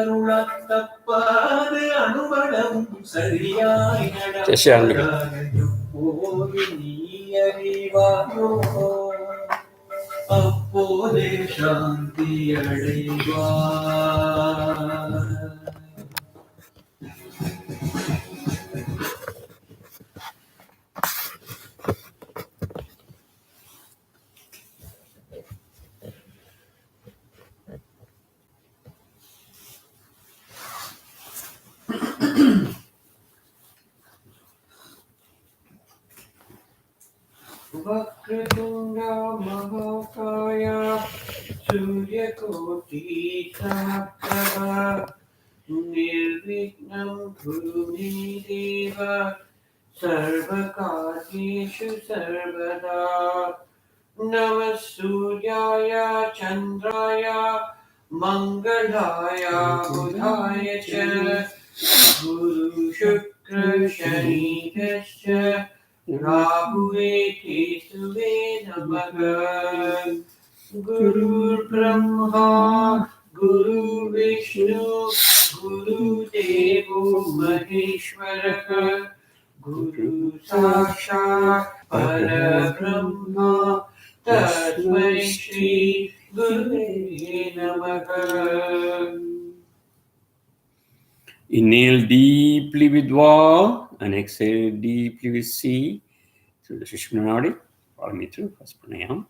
அருளத்தப்பாது அனுபடம் சரியாய் போது நீ அறிவாயோ அப்போதே சாந்தி அடைவாய். Vakratunda Mahakaya Suryakoti Samakrava Nirvignam Kurumi Deva Sarvakaryeshu Sarvada Namah Suryaya Chandraya Mangalaya Budhaya Cha Guru Shukra Shani Kasya Rahuve Ketuve Namaha Guru Brahma Guru Vishnu Guru Devo Maheshwara Guru Sakshat Parabrahma Tasmai Shri Gurave Namaha. Inhale deeply with Va and exhale deeply with C. Through the Sushumna Nadi. Follow me through first pranayam.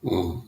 Mm.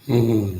Hmm.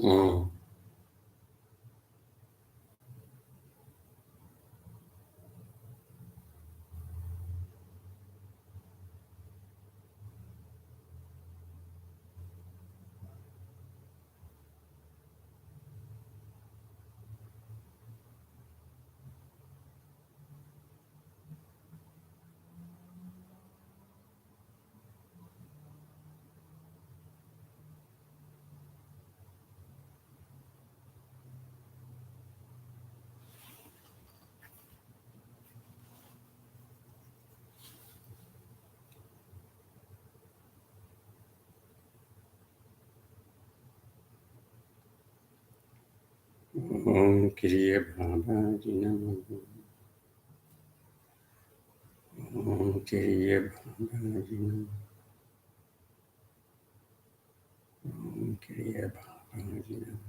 Mm. Om Kriya Bhavaji Namaha. Om Kriya Bhavaji Namaha. Om Kriya Bhavaji Namaha.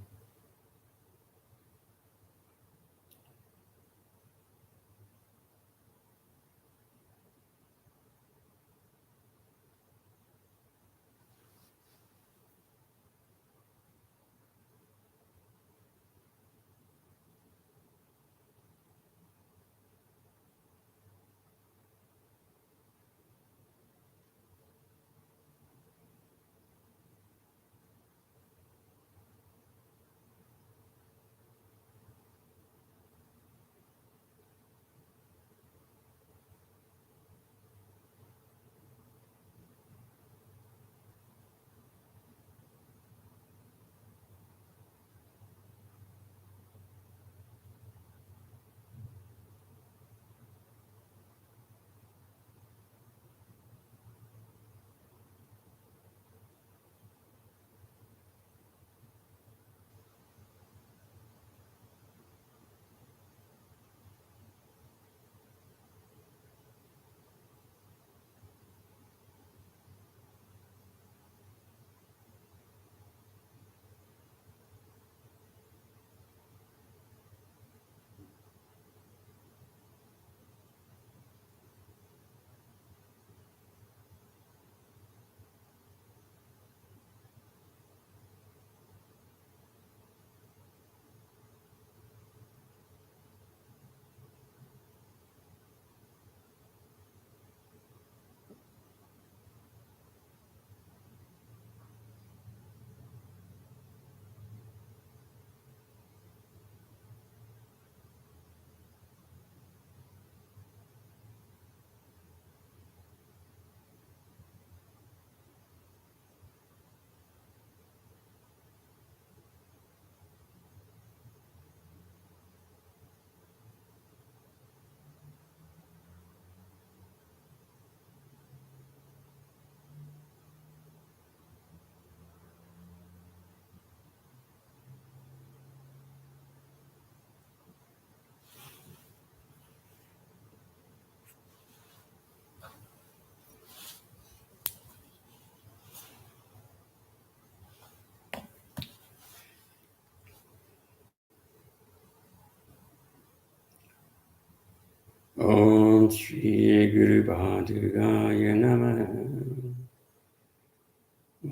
Om Shri Guru Bhadagaya Namaha.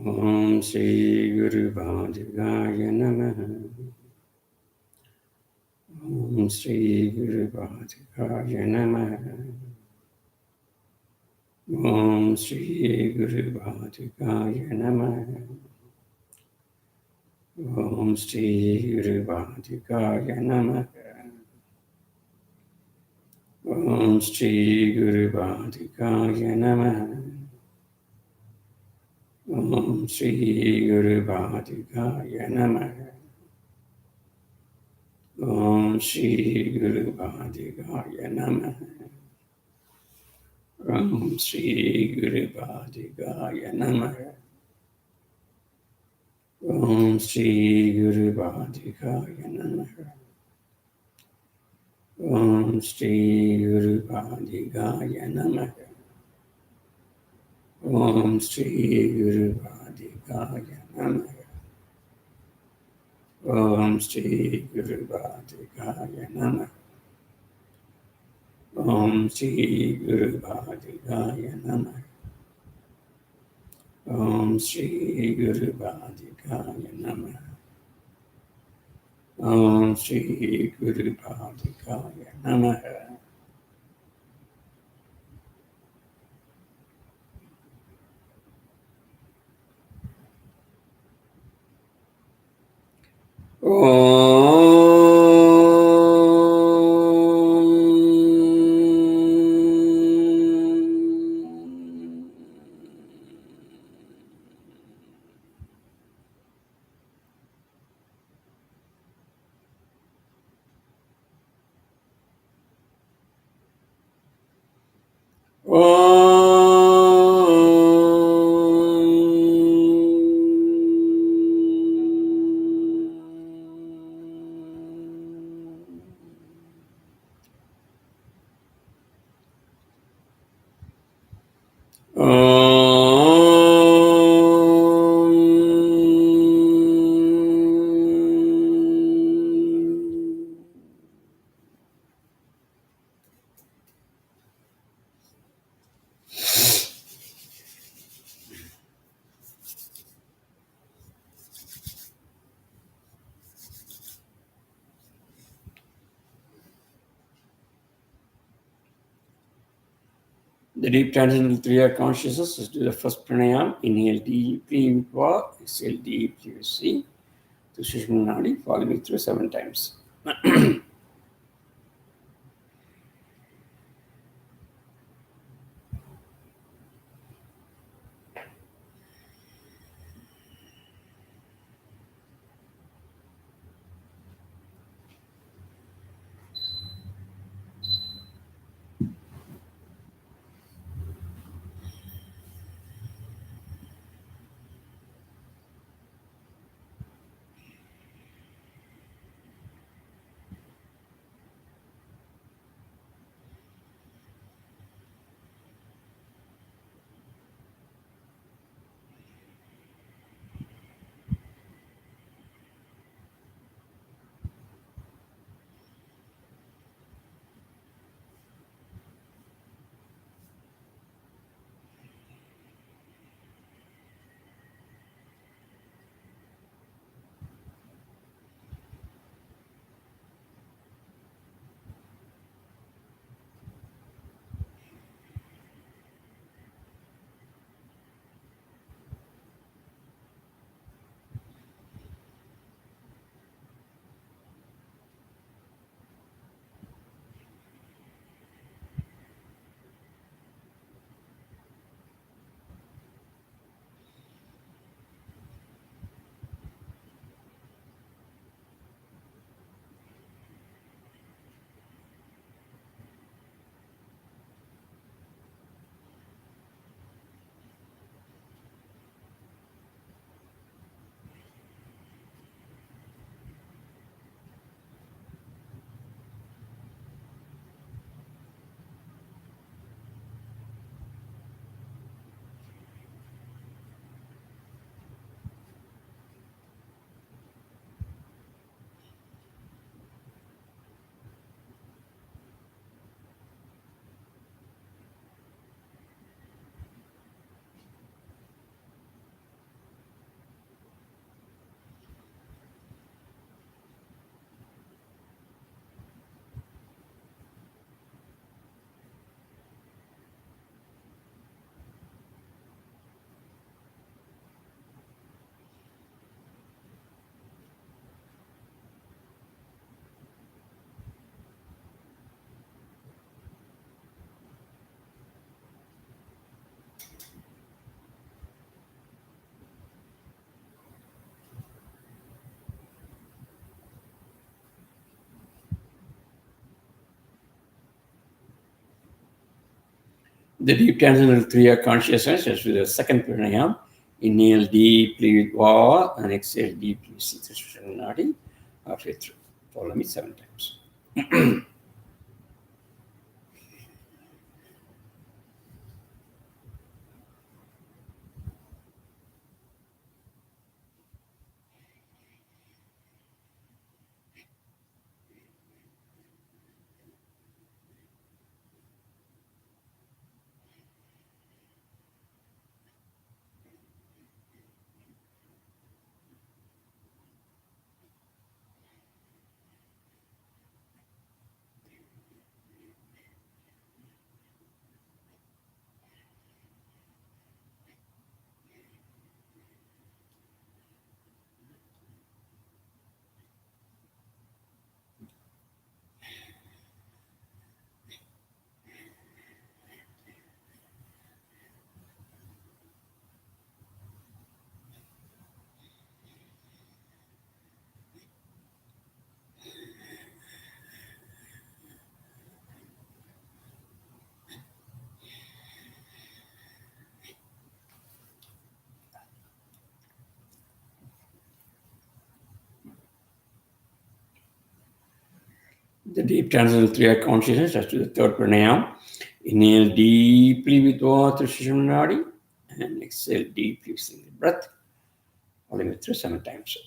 Om Shri Guru Bhadagaya Namaha. Om Shri Guru Bhadagaya Namaha. Om Shri Guru Bhadagaya Namaha. Om Shri Guru Bhadagaya Namaha. Om Shri Guru Bhadagaya Namaha. Om Shri Guru Bhadagaya Namaha. Om Shri Guru Bhadagaya Namaha. Om Shri Guru Bhadagaya Namaha. Om Shri Guru Bhadagaya Namaha. Om Shri Guru Bhadagaya Namaha. Om Shri Guru Bhadagaya Namaha. Om Shri Guru Bhadagaya Namaha. Om Shri Guru Bhadagaya Namaha. Om Shri Guru Bhadagaya Namaha. Om Shri Guru Bhadikaya Namaha. The deep transcendental Kriya consciousness is do the first pranayam. Inhale deeply with Va, exhale deeply with C. To Sushumna Nadi, follow me through 7 times. The deep transcendental Kriya consciousness is with the second pranayam. Inhale deeply with Va and exhale deeply with Sita Sushumna Nadi. Halfway through. Follow me 7 times. the deep transcendental Kriya consciousness. Let's do the third pranayama. Inhale deeply with water, Sushumna Nadi, and exhale deeply with single breath. Holding it through 7 times.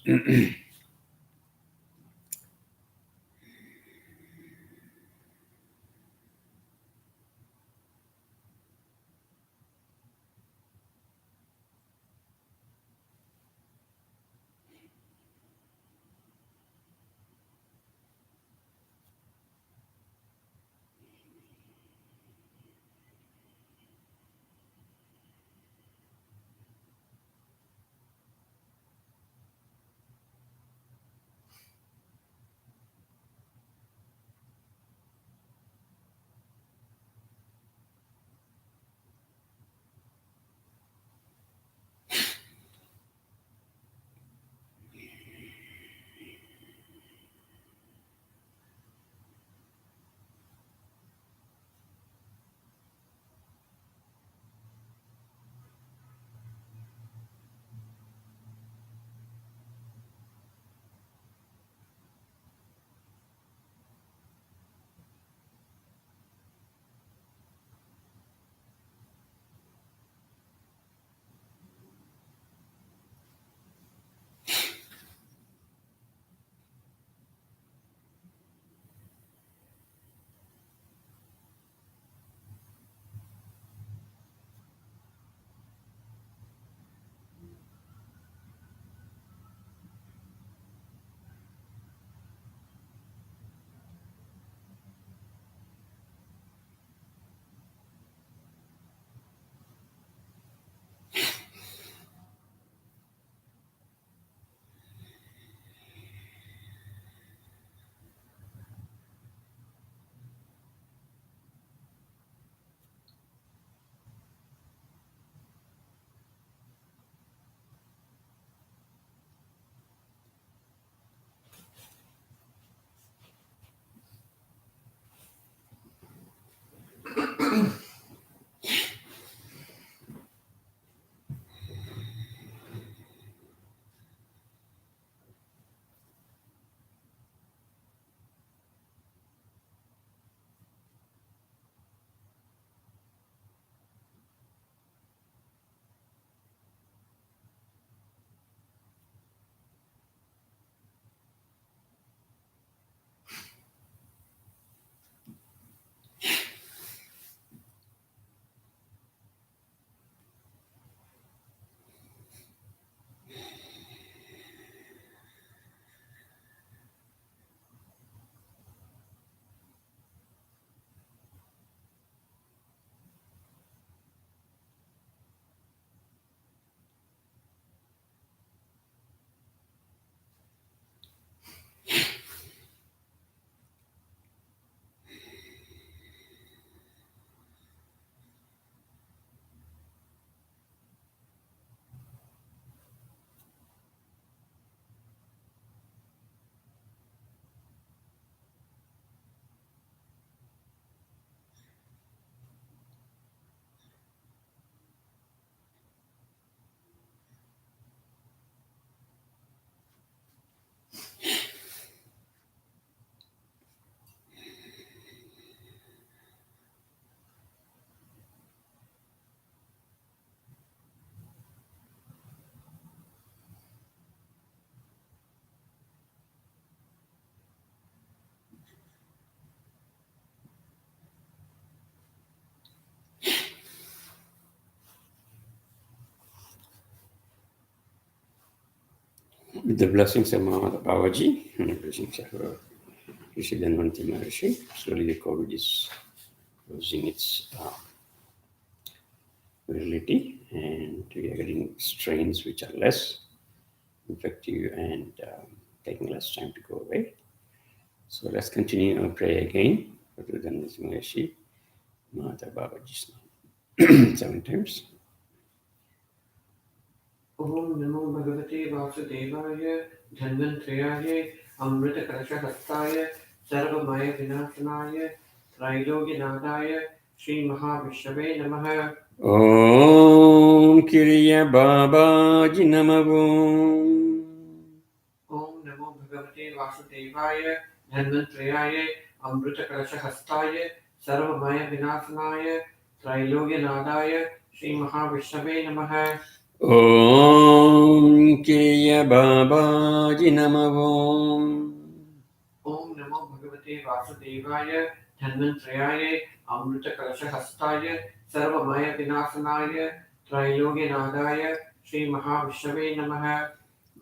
With the blessings of Mama Babaji and the blessings of Rishi Dhanvanti Maharishi, slowly the COVID is losing its virility, and we are getting strains which are less effective and taking less time to go away. So let's continue and pray again for the Dhanvanti Maharishi, Mata Babaji's name, 7 times. Om Namo Bhagavate Vasudevaya Dhanvantrayaya Amrita Kalasha Hastaya Sarva Maya Vinashanaya Trailogi Nadaya Sri Mahavishave Namaha. Om Kriya Babaji Namago. Om Namo Bhagavate Vasudevaya Dhanvantrayaya अमृतकलशहस्ताय सर्वमयविनाशनाय त्रैलोक्यनाथाय श्रीमहाविष्णवे नमः। Om Kriya Babaji Namavom. ओम नमो भगवते वासुदेवाय धन्वंतरयाय अमृतकलशहस्ताय सर्वमयविनाशनाय त्रैलोक्यनाथाय श्रीमहाविष्णवे नमः।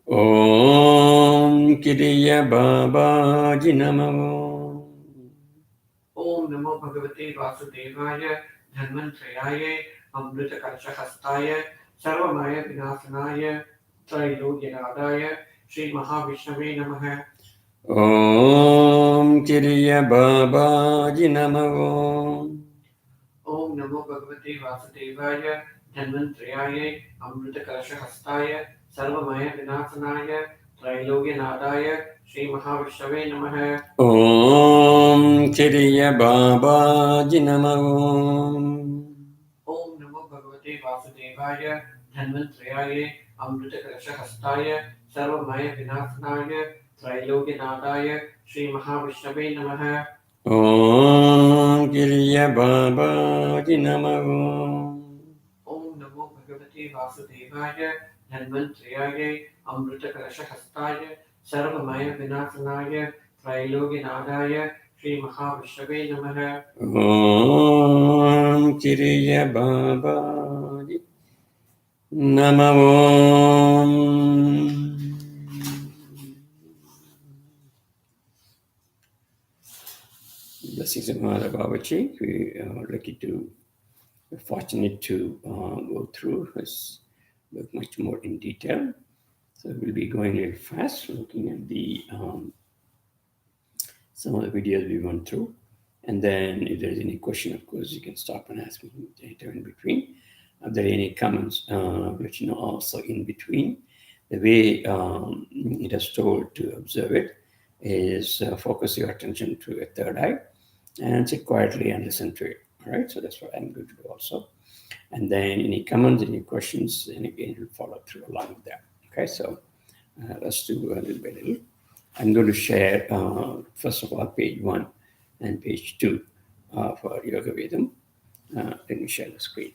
Om Kriya Babaji Namavom. ओम नमो भगवते वासुदेवाय धन्वंतरयाय अमृतकलशहस्ताय सर्वमयविनाशनाय त्रैलोक्यनाथाय श्रीमहाविष्णवे नमः। Om Kriya Babaji Namavom. ओम नमो भगवते वासुदेवाय धन्वंतरयाय अमृतकलशहस्ताय सर्वमयविनाशनाय त्रैलोक्यनाथाय श्रीमहाविष्णवे नमः। Om Kriya Babaji Namavom. ओम नमो भगवते वासुदेवाय धन्वंतरयाय अमृतकलशहस्ताय सर्वमयविनाशनाय त्रैलोक्यनाथाय श्रीमहाविष्णवे नमः। Om Kriya Babaji Namavom. ओम नमो भगवते वासुदेवाय धन्वंतरयाय अमृतकलशहस्ताय सर्वमयविनाशनाय त्रैलोक्यनाथाय श्रीमहाविष्णवे नमः। Om Kriya Babaji Namavom. Blessings of Mother Babaji. We are fortunate to go through this book much more in detail. So we'll be going a little fast, looking at the some of the videos we went through. And then if there's any question, of course, you can stop and ask me anytime in between. If there are any comments, I'll let you know also in between. The way it is told to observe it is focus your attention to a third eye and sit quietly and listen to it. All right, so that's what I'm going to do also. And then any comments, any questions, and again, you'll follow through along with that. Okay, so let's do a little by little. I'm going to share, first of all, page 1 and page 2 for Yoga Vedham. Let me share the screen.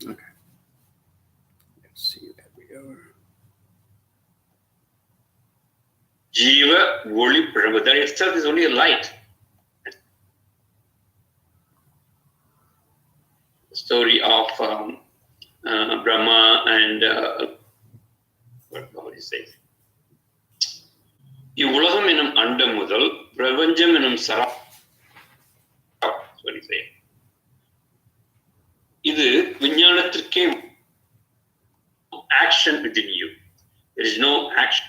Okay. Let's see, there we go. Jiva Voli Brahma. That itself is only a light. The story of Brahma and what is it? இவ்வுலகம் எனும் அண்டம் முதல் பிரபஞ்சம் எனும் சரா இது விஞ்ஞானத்திற்கே action within you. There is no action.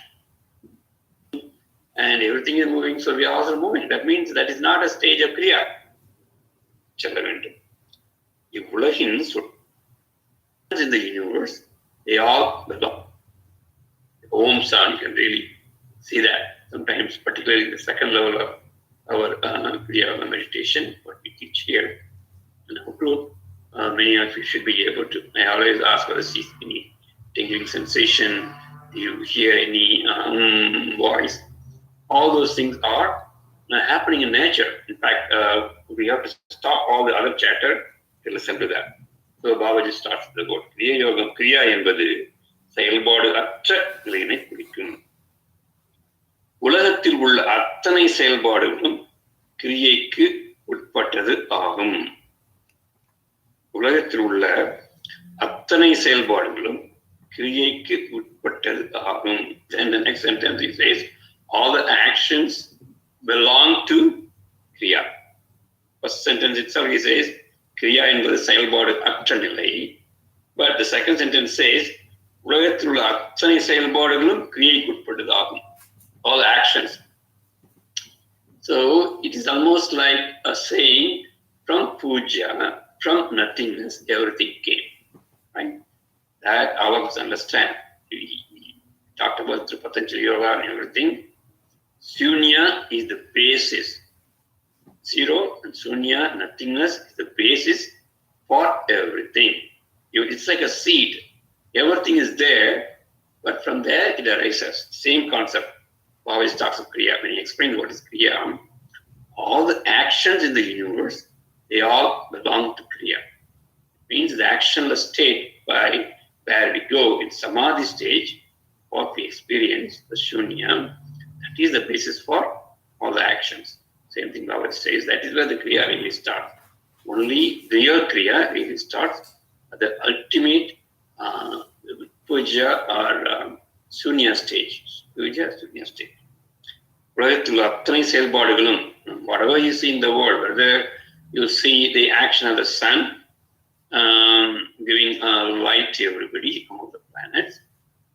And everything is moving, so we are also moving. That means that is not a stage of Kriya. இவ்வுலகின் in the universe, they all belong. Om San, you can really see that. Sometimes, particularly the second level of our Kriya Yoga meditation, what we teach here. And how to, many of you should be able to. I always ask whether see any tingling sensation, do you hear any voice? All those things are happening in nature. In fact, we have to stop all the other chatter to listen to that. So Babaji starts the word. Kriya Yoga, Kriya என்பது செயல்பாடு அற்ற நிலையினை குறிக்கும். உலகத்தில் உள்ள அத்தனை செயல்பாடுகளும் கிரியைக்கு உட்பட்டது ஆகும். உலகத்தில் உள்ள அத்தனை செயல்பாடுகளும் கிரியைக்கு உட்பட்டது ஆகும். Then the next sentence he says, all the actions belong to Kriya. First sentence itself he says, Kriya என்பது செயல்பாடு அற்ற நிலை. But the second sentence says, உலகத்தில் உள்ள அத்தனை செயல்பாடுகளும் கிரியைக்கு உட்பட்டது ஆகும். All actions. So it is almost like a saying, from puja, from nothingness, everything came. Right? That all of us understand. talked about through Patanjali Yoga and everything. Shunya is the basis. Zero and Shunya, nothingness, is the basis for everything. It's like a seed. Everything is there, but from there it arises. Same concept. Always talks of Kriya. When he explains what is Kriya, all the actions in the universe, they all belong to Kriya. It means the actionless state by where we go in Samadhi stage, what we experience, the Shunya, that is the basis for all the actions. Same thing Baba says, that is where the Kriya really starts. Only real Kriya really starts at the ultimate Puja or Shunya stage. Puja, Shunya stage. Whatever you see in the world, whether you see the action of the sun giving light to everybody, all the planets,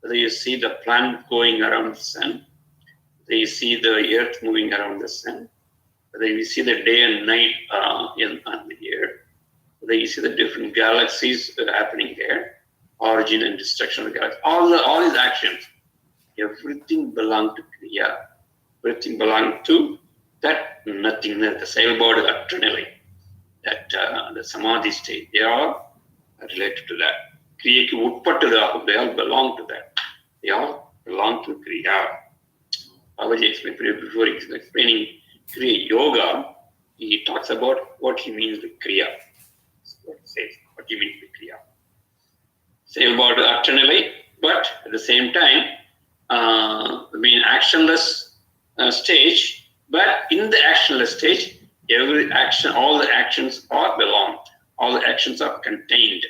whether you see the planet going around the sun, whether you see the earth moving around the sun, whether you see the day and night on the earth, whether you see the different galaxies happening there, origin and destruction of the galaxy, all these actions, everything belongs to Kriya. Everything belongs to that nothingness, the sailboat eternally, that the Samadhi state. They are all related to that. Kriya utpattadakum, they all belong to that. They all belong to Kriya. Babaji explained before explaining Kriya Yoga, he talks about what he means with Kriya. What he says, what he means with Kriya. Sailboat eternally, but at the same time, being actionless stage, but in the actionless stage, every action, all the actions are belong. All the actions are contained.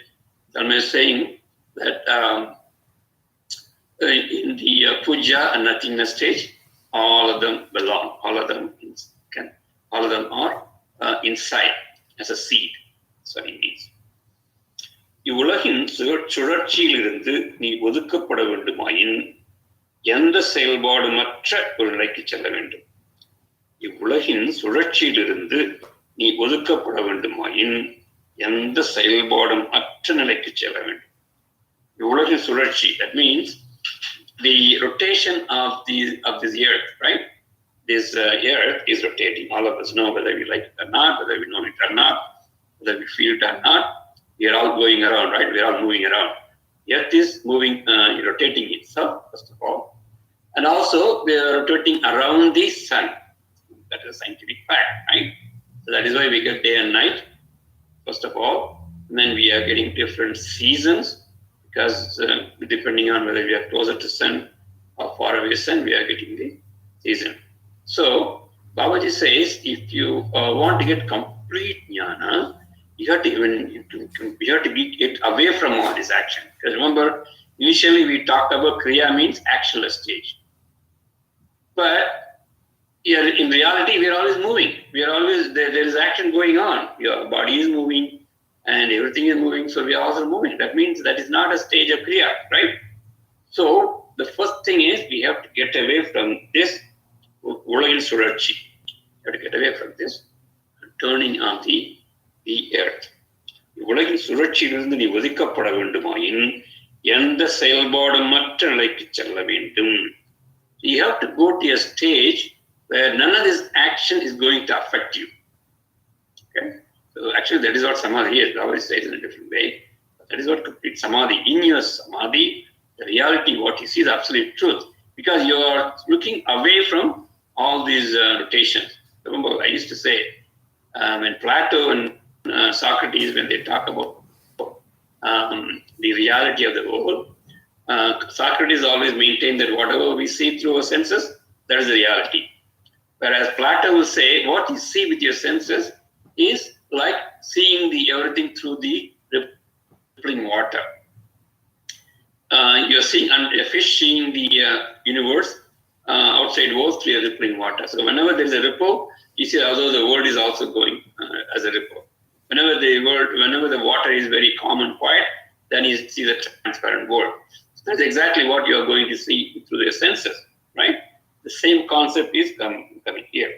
So I'm saying that in the puja and nothingness stage, all of them belong. All of them are inside as a seed. That's what it means. இவ்வுலகின் சுழற்சியிலிருந்து நீ ஒதுக்கப்பட வேண்டுமாயின் எந்த செயல்பாடுமற்ற ஒரு நிலைக்கு செல்ல வேண்டும். இவ்வுலகின் சுழற்சியிலிருந்து நீ ஒதுக்கப்பட வேண்டுமாயின் எந்த செயல்பாடும் அற்ற நிலைக்கு செல்ல வேண்டும். இவ்வுலகின் சுழற்சி, that means the rotation of this earth, right? This earth is rotating. All of us know, whether we like it or not, whether we know it or not, whether we feel it or not, we are all going around, right? We are all moving around. Earth is moving, rotating itself, first of all. And also, we are rotating around the sun. That is a scientific fact, right? So that is why we get day and night, first of all. And then we are getting different seasons, because depending on whether we are closer to sun or far away sun, we are getting the season. So, Babaji says, if you want to get complete jnana, you have to get away from all this action. Because remember, initially we talked about Kriya means actionless stage. But here in reality, we are always moving. We are always, there is action going on. Your body is moving and everything is moving, so we are also moving. That means that is not a stage of Kriya, right? So the first thing is we have to get away from this Ulagil Surarchi. We have to get away from this turning on the earth. உலகின் சுழற்சியிலிருந்து நீ ஒதுக்கப்பட வேண்டுமாயின் எந்த செயல்பாடுமற்ற நிலைக்கு செல்ல வேண்டும். You have to go to a stage where none of this action is going to affect you. Okay? So actually that is what Samadhi is. I always say it in a different way. But that is what complete Samadhi. In your Samadhi, the reality, what you see is absolute truth. Because you are looking away from all these rotations. Remember, I used to say, when Plato and Socrates, when they talk about the reality of the world, Socrates always maintained that whatever we see through our senses, that is the reality. Whereas Plato will say, what you see with your senses is like seeing the everything through the rippling water. You're seeing a fish seeing the universe outside world through a rippling water. So whenever there is a ripple, you see although the world is also going as a ripple. Whenever the water is very calm and quiet, then you see the transparent world. So that's exactly what you are going to see through your senses, right? The same concept is coming here.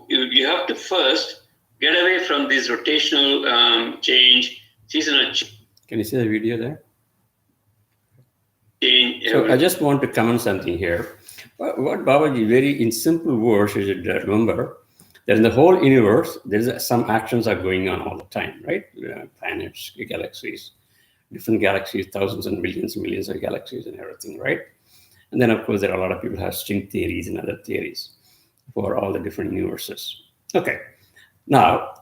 You have to first get away from this rotational change, seasonal change. Can you see the video there? So I just want to comment something here. What Babaji, very in simple words, you should remember that in the whole universe, there's some actions are going on all the time, right? Planets, galaxies, different galaxies, thousands and millions of galaxies and everything, right? And then, of course, there are a lot of people who have string theories and other theories for all the different universes. Okay. Now,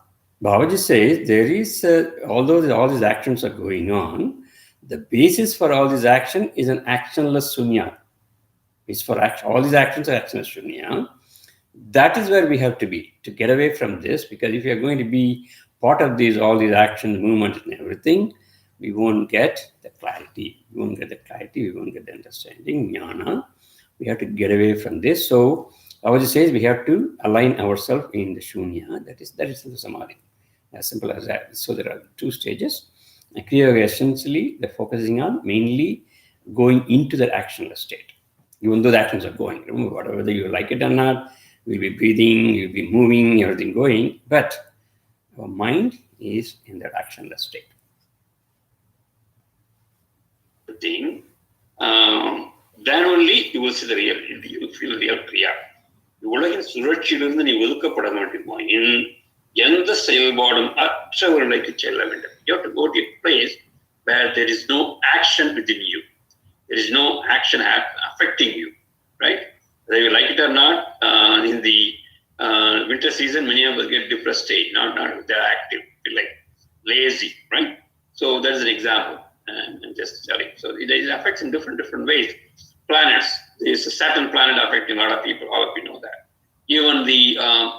Babaji says there is, although all these actions are going on, the basis for all this action is an actionless shunya. It's for action. All these actions are actionless shunya. That is where we have to be to get away from this, because if you are going to be part of all these actions, movement, and everything, we won't get the clarity. We won't get the clarity. We won't get the understanding, jnana. We have to get away from this. So, Babaji says we have to align ourselves in the shunya. That is the samadhi. As simple as that. So there are two stages. And Kriya Yoga, essentially, they're focusing on mainly going into that actionless state. Even though the actions are going, remember, whether you like it or not, we'll be breathing, you'll be moving, everything going, but our mind is in that actionless state. Then only you will see the real, you will feel the real Kriya. உலகின் சுழற்சியிலிருந்து நீ ஒதுக்கப்பட வேண்டுமா எந்த செயல்பாடும் அற்ற ஒரு நிலைக்கு செல்ல வேண்டும். You have to go to a place where there is no action within you. There is no action affecting you, right? Whether you like it or not, in the winter season, many of us get depressed state, not they're active, feel like lazy, right? So that's an example. I'm just telling. So it affects in different ways. Planets, there's a Saturn planet affecting a lot of people. All of you know that. Even the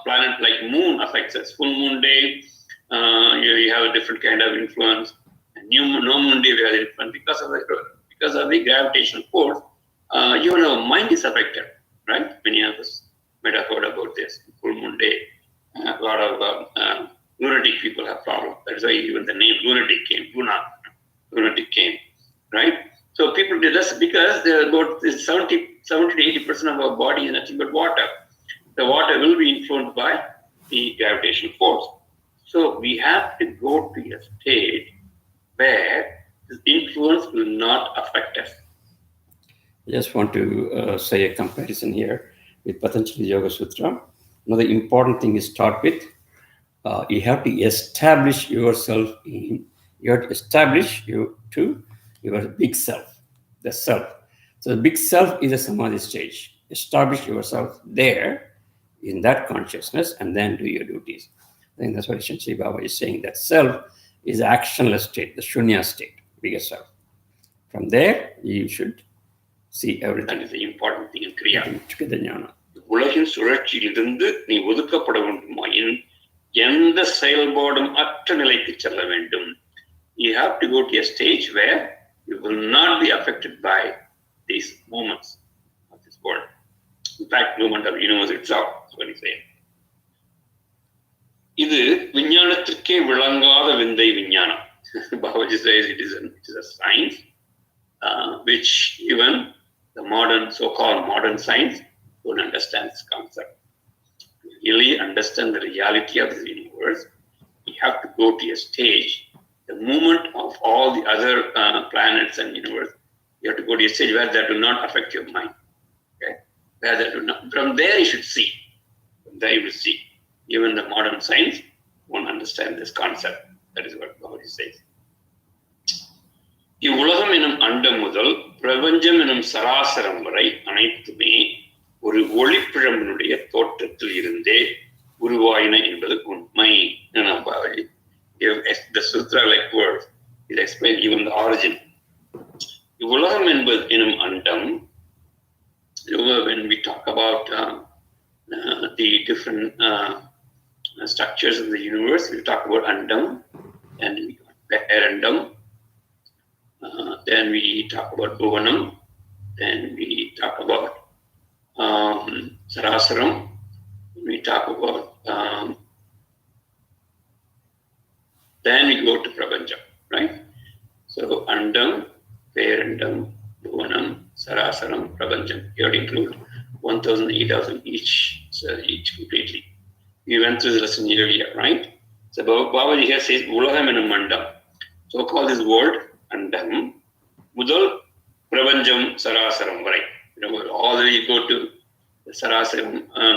planet like Moon affects us. Full moon day, you have a different kind of influence. And no moon day, we have influence because of the gravitational force. Even our mind is affected, right? Many of us might have heard about this. Full moon day, a lot of lunatic people have problems. That's why even the name lunatic came. Lunatic came, right? So people did this because about 70 to 80% of our body is nothing but water. The water will be influenced by the gravitational force. So we have to go to a state where this influence will not affect us. I just want to say a comparison here with Patanjali Yoga Sutra. Now, the important thing is start with, you have to establish yourself your big self, the self. So the big self is a samadhi stage. Establish yourself there in that consciousness and then do your duties. I think that's what essentially Baba is saying, that self is actionless state, the shunya state, biggest self. From there, you should see everything. That is the important thing in Kriya. உலகின் சுழற்சியிலிருந்து நீ ஒதுக்கப்பட வேண்டுமாயின் எந்த செயல்பாடும் அற்ற நிலைக்கு செல்ல வேண்டும். You have to go to a stage where you will not be affected by these movements of this world. In fact, movement of the universe itself. That's what he's saying. இது விஞ்ஞானத்திற்கே விளங்காத விந்தை விஞ்ஞானம். Babaji says it is a science which even the so-called modern science don't understand this concept. To really understand the reality of this universe, you have to go to a stage, the movement of all the other planets and universe, you have to go to a stage where that will not affect your mind. Okay? Where that will not. From there you should see. From there you will see. Even the modern science won't understand this concept. That is what Babaji says. இவ்வுலகம் எனும் அண்டம் முதல் பிரபஞ்சம் எனும் சராசரம் வரை அனைத்துமே ஒரு ஒளிப்பிழம்பினுடைய தோற்றத்தில் இருந்தே உருவாயின என்பது உண்மை. Babaji gave the sutra like words. It explains even the origin. இவ்வுலகம் என்பது எனும் அண்டம், when we talk about the different structures of the universe, we talk about andam, and we got perandam, then we talk about bhuvanam, then we talk about sarasaram, we talk about then we go to prapancham, right? So andam, perandam, bhuvanam, sarasaram, prapancham. You have to include 1,000, 8,000 each, so each completely. We went through this lesson earlier, right? So Babaji here says ulagam enum andam. So call this word andam. Mudal Prabanjam, Sarasaram, right? All the way you go to the Sarasaram,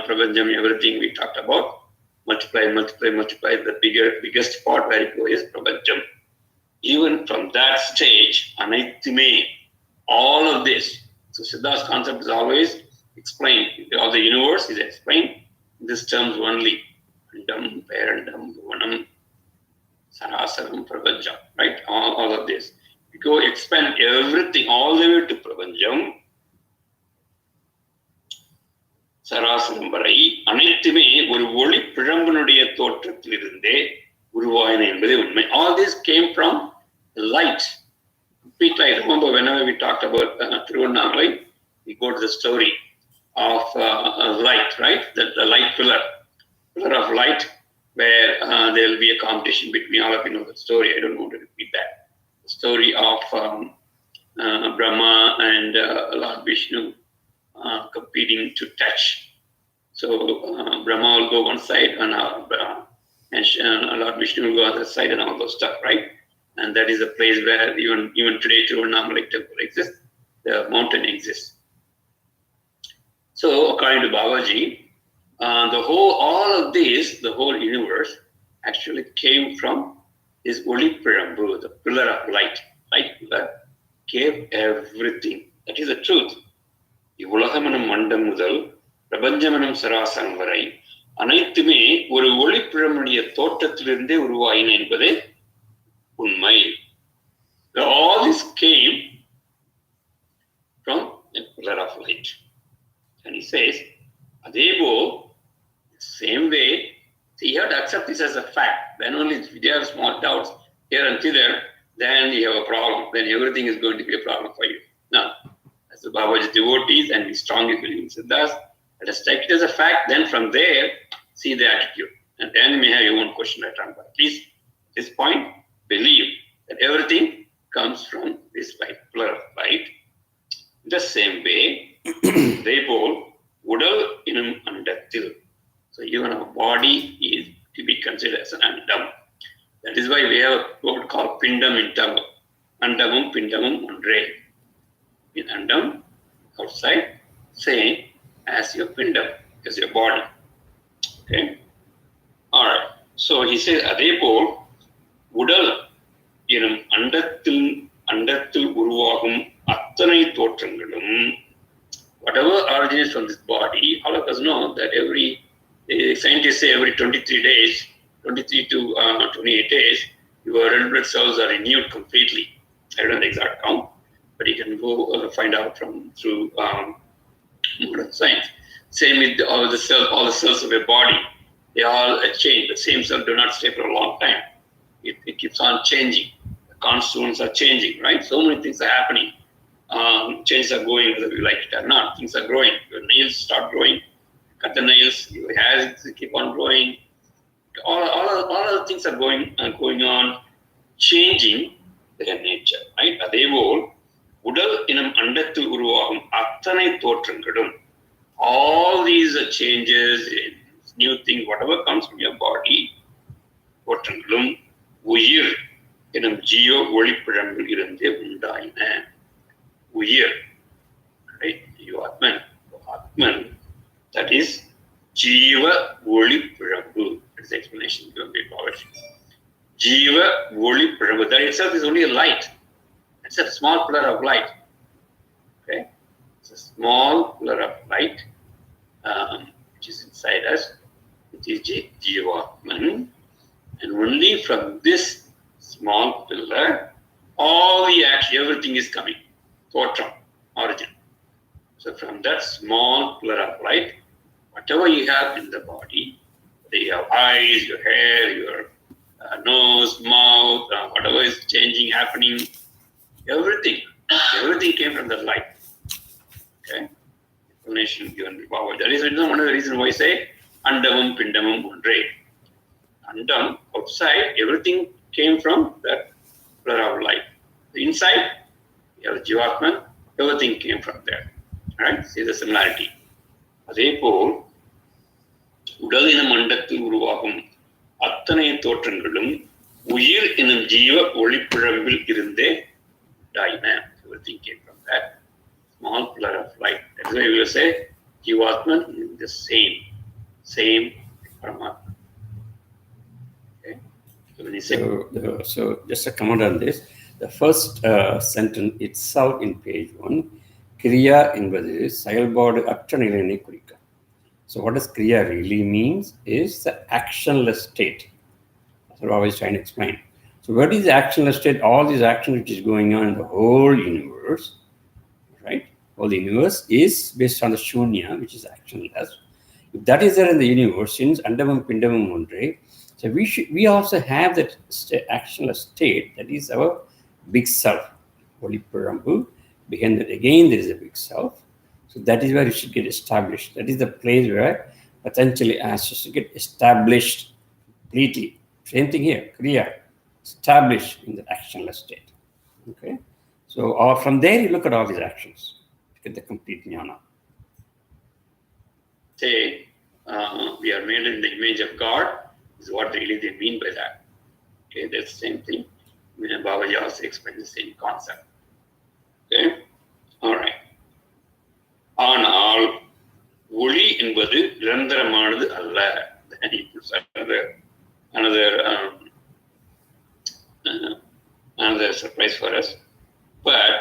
Prabanjam, everything we talked about. Multiply. The biggest part where you go is Prabanjam. Even from that stage, Anaitime, all of this. So Siddha's concept is always explained. All the universe is explained in these terms only. Andam, Parandam, Bhuvanam, Sarasaram, Prabanjam, right? All of this. You go expand everything all the way to Prabanjam, Sarasaram வரை அனைத்துமே ஒரு ஒளி பிழம்பினுடைய தோற்றத்திலிருந்தே உருவாயின என்பதே உண்மை. All this came from light, complete light. Remember, whenever we talked about Tiruvannamalai, we go to the story of light, right? The light pillar of light, where there will be a competition between all of you know the story. I don't want to repeat that. The story of Brahma and Lord Vishnu competing to touch. So Brahma will go one side and Lord Vishnu will go other side and all those stuff, right? And that is a place where even today Tiruvannamalai temple exists, the mountain exists. So according to Babaji, all of this, the whole universe actually came from this Oli Pirambu, the pillar of light. Light pillar gave everything. That is the truth. இவ்வுலகமெனும் மண்டம் முதல் பிரபஞ்சமெனும் சராசரம் வரை அனைத்துமே ஒரு ஒளிப்பிழம்புடைய தோற்றத்திலிருந்தே உருவாயின என்பதே உண்மை. All this came from a pillar of light. And he says, அதேபோல், same way, so you have to accept this as a fact. Then only if you have small doubts here and there, then you have a problem. Then everything is going to be a problem for you. Now, as the Babaji devotees, and we strongly believe in Siddhas, let us take it as a fact. Then from there, see the attitude. And then you may have your own question later on. But at least at this point, believe that everything comes from this light, pillar of light. In the same way, therefore, Udal inum andatil. So even our body is to be considered as an andam. That is why we have what we call pindam in Tamil. Andamum, pindamum, undre. In andam, outside, same as your pindam, as your body. Okay? Alright. So he says, அதேபோல் உடல் எனும் அண்டத்தில் உருவாகும் அத்தனை தோற்றங்களும், whatever originates from this body, all of us know that scientists say every 23 days, 23 to 28 days, your red blood cells are renewed completely. I don't know the exact count, but you can go find out through modern science. Same with all the cells of your body. They all change. The same cell do not stay for a long time. It keeps on changing. The constituents are changing, right? So many things are happening. Changes are going, whether we like it or not. Things are growing. Your nails start growing. Cut the nails. Your hairs keep on growing. All of the things are going on, changing their nature, right? அதேபோல் உடல் எனும் அண்டத்தில் உருவாகும் அத்தனை தோற்றங்களும், all these changes, new thing, whatever comes from your body, தோற்றங்களும் உயிர் எனும் ஜீவ ஒளிப்பிழம்பில் இருந்தே உண்டாயின. உயிர், right? Atman, that is Jiva Oli Pirambu. That's the explanation given by Babaji. Jiva Oli Pirambu. That itself is only a light. It's a small pillar of light. Okay? It's a small pillar of light which is inside us, which is Jivatman. And only from this small pillar, everything is coming. Totram, origin. So from that small pillar of light, whatever you have in the body, you have eyes, your hair, your nose, mouth, whatever is changing, happening, everything came from that light. Okay? Explanation given by Baba. That is one of the reasons why I say andamum, pindamum, undre. Andam, outside, everything came from that pillar of light. Inside, you have Jivatman, everything came from there. Right? See the similarity. அதேபோல் உடல் எனும் மண்டத்தில் உருவாகும் அத்தனை தோற்றங்களும் உயிர் எனும் ஜீவ ஒளிப்பிழம்பில் இருந்தே உண்டாயின. Everything came from that small pillar of light. That's why we will say Jivatman is the same Paramatma. Okay. So when you say So just a comment on this. The first sentence itself in page 1, Kriya என்பது செயல்பாடு அற்ற நிலையினை குறிக்கும். So what does Kriya really means is the actionless state. That's what I was trying to explain. So what is the actionless state? All these action which is going on in the whole universe, right? All the universe is based on the Shunya, which is actionless. If that is there in the universe, since Andamam Pindamam Mundre, so we also have that actionless state, that is our big self. Holy Parambu. Behind that again there is a big self. So that is where it should get established. That is the place where potentially asks to get established completely. Same thing here, Kriya, established in the actionless state. Okay. So from there you look at all these actions to get the complete jnana. Say we are made in the image of God is what really they mean by that. Okay, that's the same thing. Babaji also explained the same concept. Okay, all right. ஆனால் ஒளி என்பது நிரந்தரமானது அல்ல. Another surprise for us. But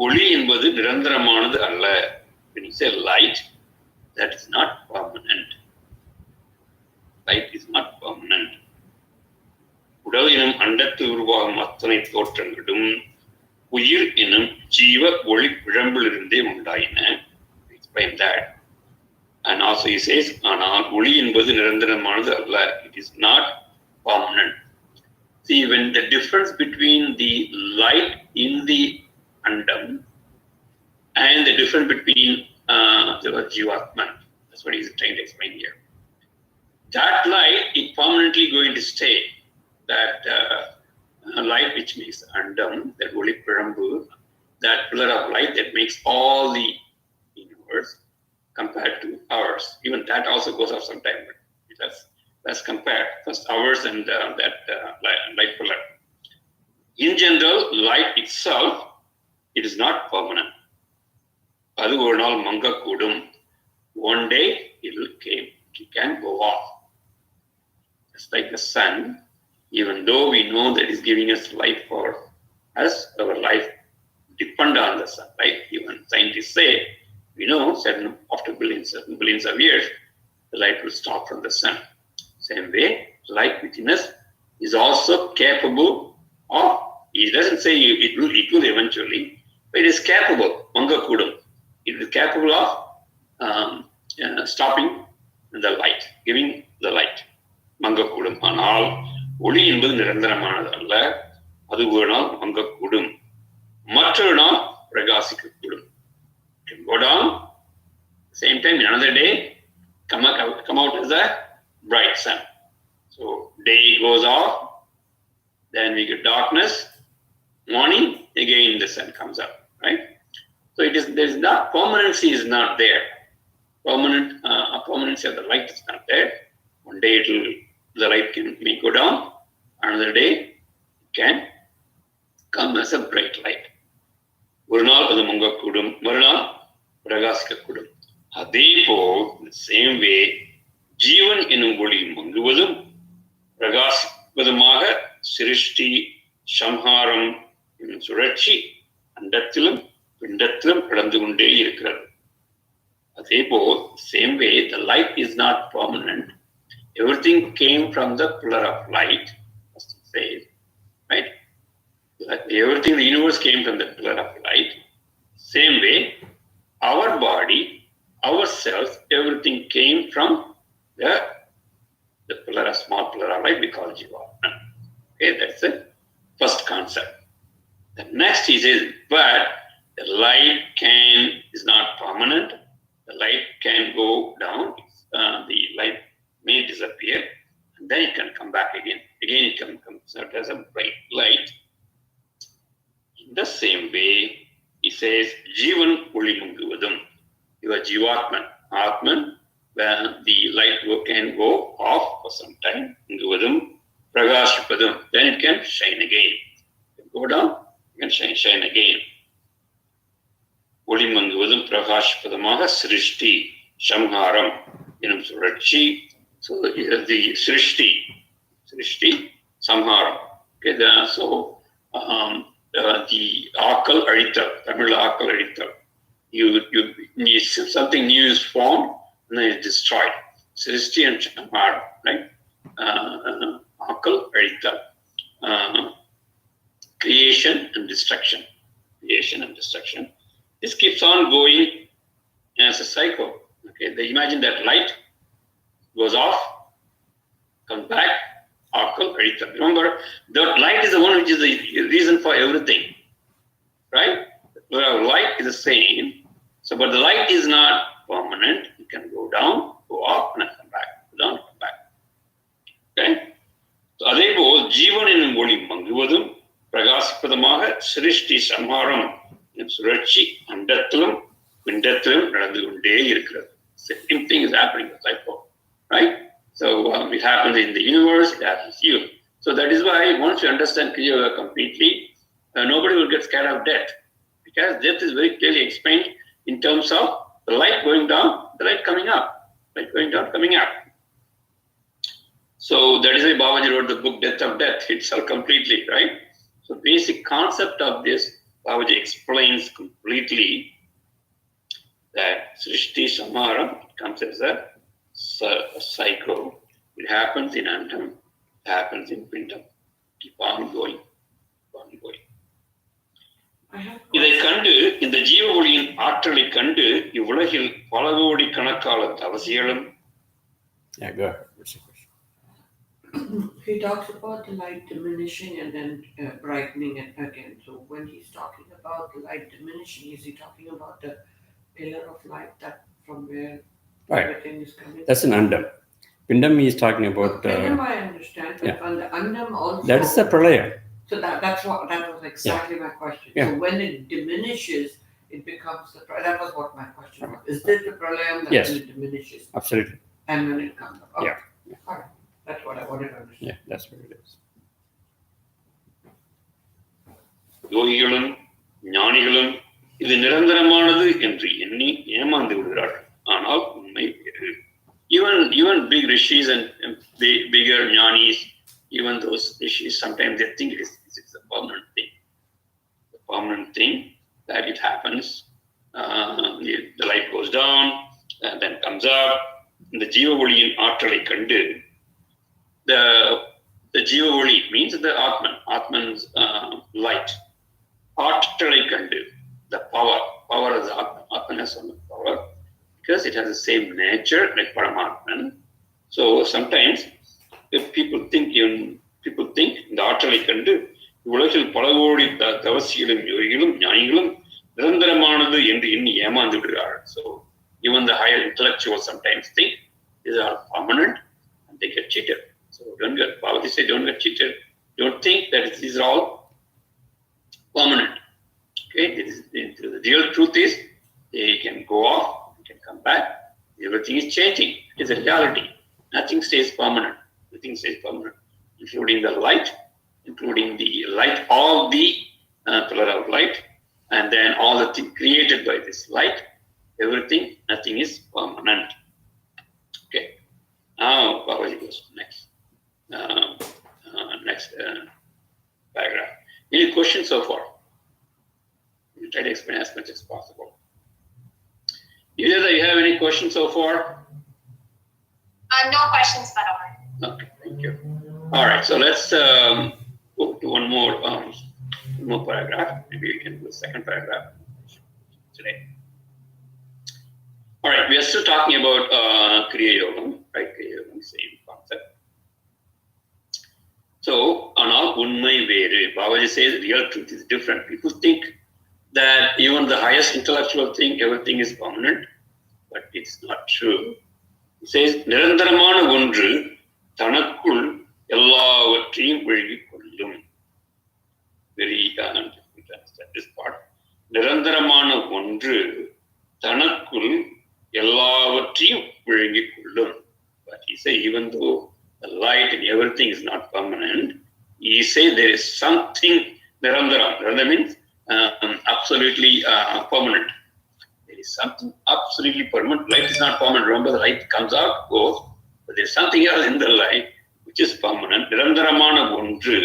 ஒளி என்பது நிரந்தரமானது அல்ல. When you say light, that is not permanent. Light is not permanent. உடல் எனும் அண்டத்து உருவாகும் அத்தனை தோற்றங்களும் உயிர் எனும் ஜீவ ஒளி பிழம்பிலிருந்தே உண்டாயின. Explain that. And also he says, ஆனால் ஒளி என்பது நிரந்தரமானது அல்ல. It is not permanent. See, when the difference between the light in the andam and the difference between the Jivatman, that's what he's trying to explain here. That light is permanently going to stay. That light which makes andam, that Oli Pirambu, that pillar of light that makes all the universe compared to ours. Even that also goes off sometime. Let's compare first ours and that light pillar. In general, light itself, it is not permanent. அது ஒரு நாள் மங்கக்கூடும். One day it can go off. It's like the sun. Even though we know that is giving us light for us, our life depends on the sun, right? Even scientists say, we know after billions of years, the light will stop from the sun. Same way, light within us is also capable of, he doesn't say it will eventually, but it is capable, Mangakudam. It is capable of stopping the light, giving the light. Mangakudam. ஆனால் ஒளி என்பது நிரந்தரமானது அல்ல. அது ஒரு நாள் மங்கக்கூடும், மற்றொரு நாள் பிரகாசிக்கக்கூடும். Go down, same time in another day come out as a bright sun. So day goes off, then we get darkness, morning again the sun comes up, right? So there's not permanency is not there. Permanency of the light is not there. One day the light may go down, another day it can come as a bright light. ஒரு நாள் அது மங்கக்கூடும், மறுநாள் பிரகாசிக்கக்கூடும். அதே போல் the same way ஜீவன் எனும் ஒளி மங்குவதும் பிரகாசிப்பதுமாக சிருஷ்டி சம்ஹாரம் என்னும் சுழற்சி அண்டத்திலும் பிண்டத்திலும் கடந்து கொண்டே இருக்கிறது. அதே போல் same way the light is not permanent. Everything came from the pillar of light, as it says, right? Everything, the universe came from the pillar of light. Same way, our body, ourselves, everything came from the pillar of small pillar of light we call Jivatman. Okay, that's the first concept. The next he says, but the light is not permanent. The light can go down. The light may disappear, and then it can come back again. Again, it can come out as a bright light. In the same way, he says, Jivan Oli Munguvadam. You are Jivatman, Atman, where the light can go off for some time, Munguvadam, Pragashipadam, then it can shine again. It can go down, it can shine again. ஒளிமங்குவதும் பிரகாசிப்பதுமாக சிருஷ்டி சம்ஹாரம் எனும் சுழற்சி. So the Srishti, Samharam. Okay, so the Akal Arital, Tamil Akal Arital. Something new is formed and then it's destroyed. Srishti and Samharam, right? Akal Arital. Creation and destruction. This keeps on going as a cycle. Okay, they imagine that light goes off, comes back, Akal Arital. Remember, the light is the one which is the reason for everything, right? Light is the same, so but the light is not permanent. It can go down, go up, and come back, go down, come back. Okay? So அதேபோல் ஜீவன் என்னும் ஒளி மங்குவதும் பிரகாசிப்பதுமாக சிருஷ்டி சம்ஹாரம் எனும் சுழற்சி அண்டத்திலும் பிண்டத்திலும் நடந்து கொண்டே இருக்கிறது. Same thing is happening in the cycle, right? So it happens in the universe, it happens here. So that is why once you understand Kriya Yoga completely, nobody will get scared of death, because death is very clearly explained in terms of the light going down, the light coming up, light going down, coming up. So that is why Babaji wrote the book Death of Death itself completely, right? So basic concept of this, Babaji explains completely that Srishti Samaram comes as a cycle. It happens in Antam, it happens in Pindam. Keep on going. இதை கண்டு இந்த ஜீவ ஒளியின் ஆற்றலை கண்டு இவ்வுலகில் பல கோடி கணக்கான தவசிகளும். He talks about the light diminishing and then brightening it again. So when he's talking about the light diminishing, is he talking about the pillar of light that from where everything is coming? That's an Andam. Pindam is talking about. Pindam I understand, but on the Andam also. That is the Pralaya. So that was exactly my question. So when it diminishes, it becomes that was what my question was. Is this the Pralayam that when it diminishes? Absolutely. And when it comes up? Okay. Yeah. All right. That's what I wanted to understand. Yeah, that's what it is. யோகிகளும் ஞானிகளும் இது நிரந்தரமானது என்று எண்ணி ஏமாந்து விடுகிறார்கள். ஆனால் உண்மை வேறு. Even big rishis and bigger jnanis, even those rishis, sometimes they think it's a permanent thing. The permanent thing that it happens, the light goes down and then comes up. The Jiva Oliyin ஆற்றலை கண்டு, the Jiva Oli means the Atman's light. ஆற்றலை கண்டு, the power of the Atman has some power because it has the same nature like Paramatman. So sometimes if people think இந்த ஆற்றலை கண்டு உலகில் பல கோடி தவசிகளும் யோகிகளும் ஞானிகளும் நிரந்தரமானது என்று எண்ணி ஏமாந்து விடுகிறார்கள். So even the higher intellectuals sometimes think these are permanent and they get cheated. So Bhagavad say don't get cheated. Don't think that these are all permanent. Okay, the real truth is they can go off, they can come back. Everything is changing. It is a reality. Nothing stays permanent. Nothing stays permanent, including the light of the pillar of light, and then all the things created by this light. Everything, nothing is permanent. Okay. Now Babaji goes next. Next paragraph. Any questions so far? We'll try to explain as much as possible. Either you have any questions so far? No questions, Padma. Okay, thank you. All right, so let's go to one more paragraph. Maybe we can do the second paragraph today. All right, we are still talking about Kriya Yoga, right? Kriya Yoga, same concept. So, anal unmai veru. Babaji says real truth is different. People think that even the highest intellectual thing, everything is permanent, but it's not true. He says, நிரந்தரமான ஒன்று தனக்குள் எல்லாவற்றையும் விழுங்கிக் கொள்ளும். Very difficult to understand this part. நிரந்தரமான ஒன்று தனக்குள் எல்லாவற்றையும் விழுங்கிக் கொள்ளும். But he says, even though the light and everything is not permanent, he says there is something nirandaram. Nirandaram means absolutely permanent. is something absolutely permanent. Light is not permanent. Remember, the light comes out, goes, but there's something else in the light which is permanent. நிரந்தரமான ஒன்று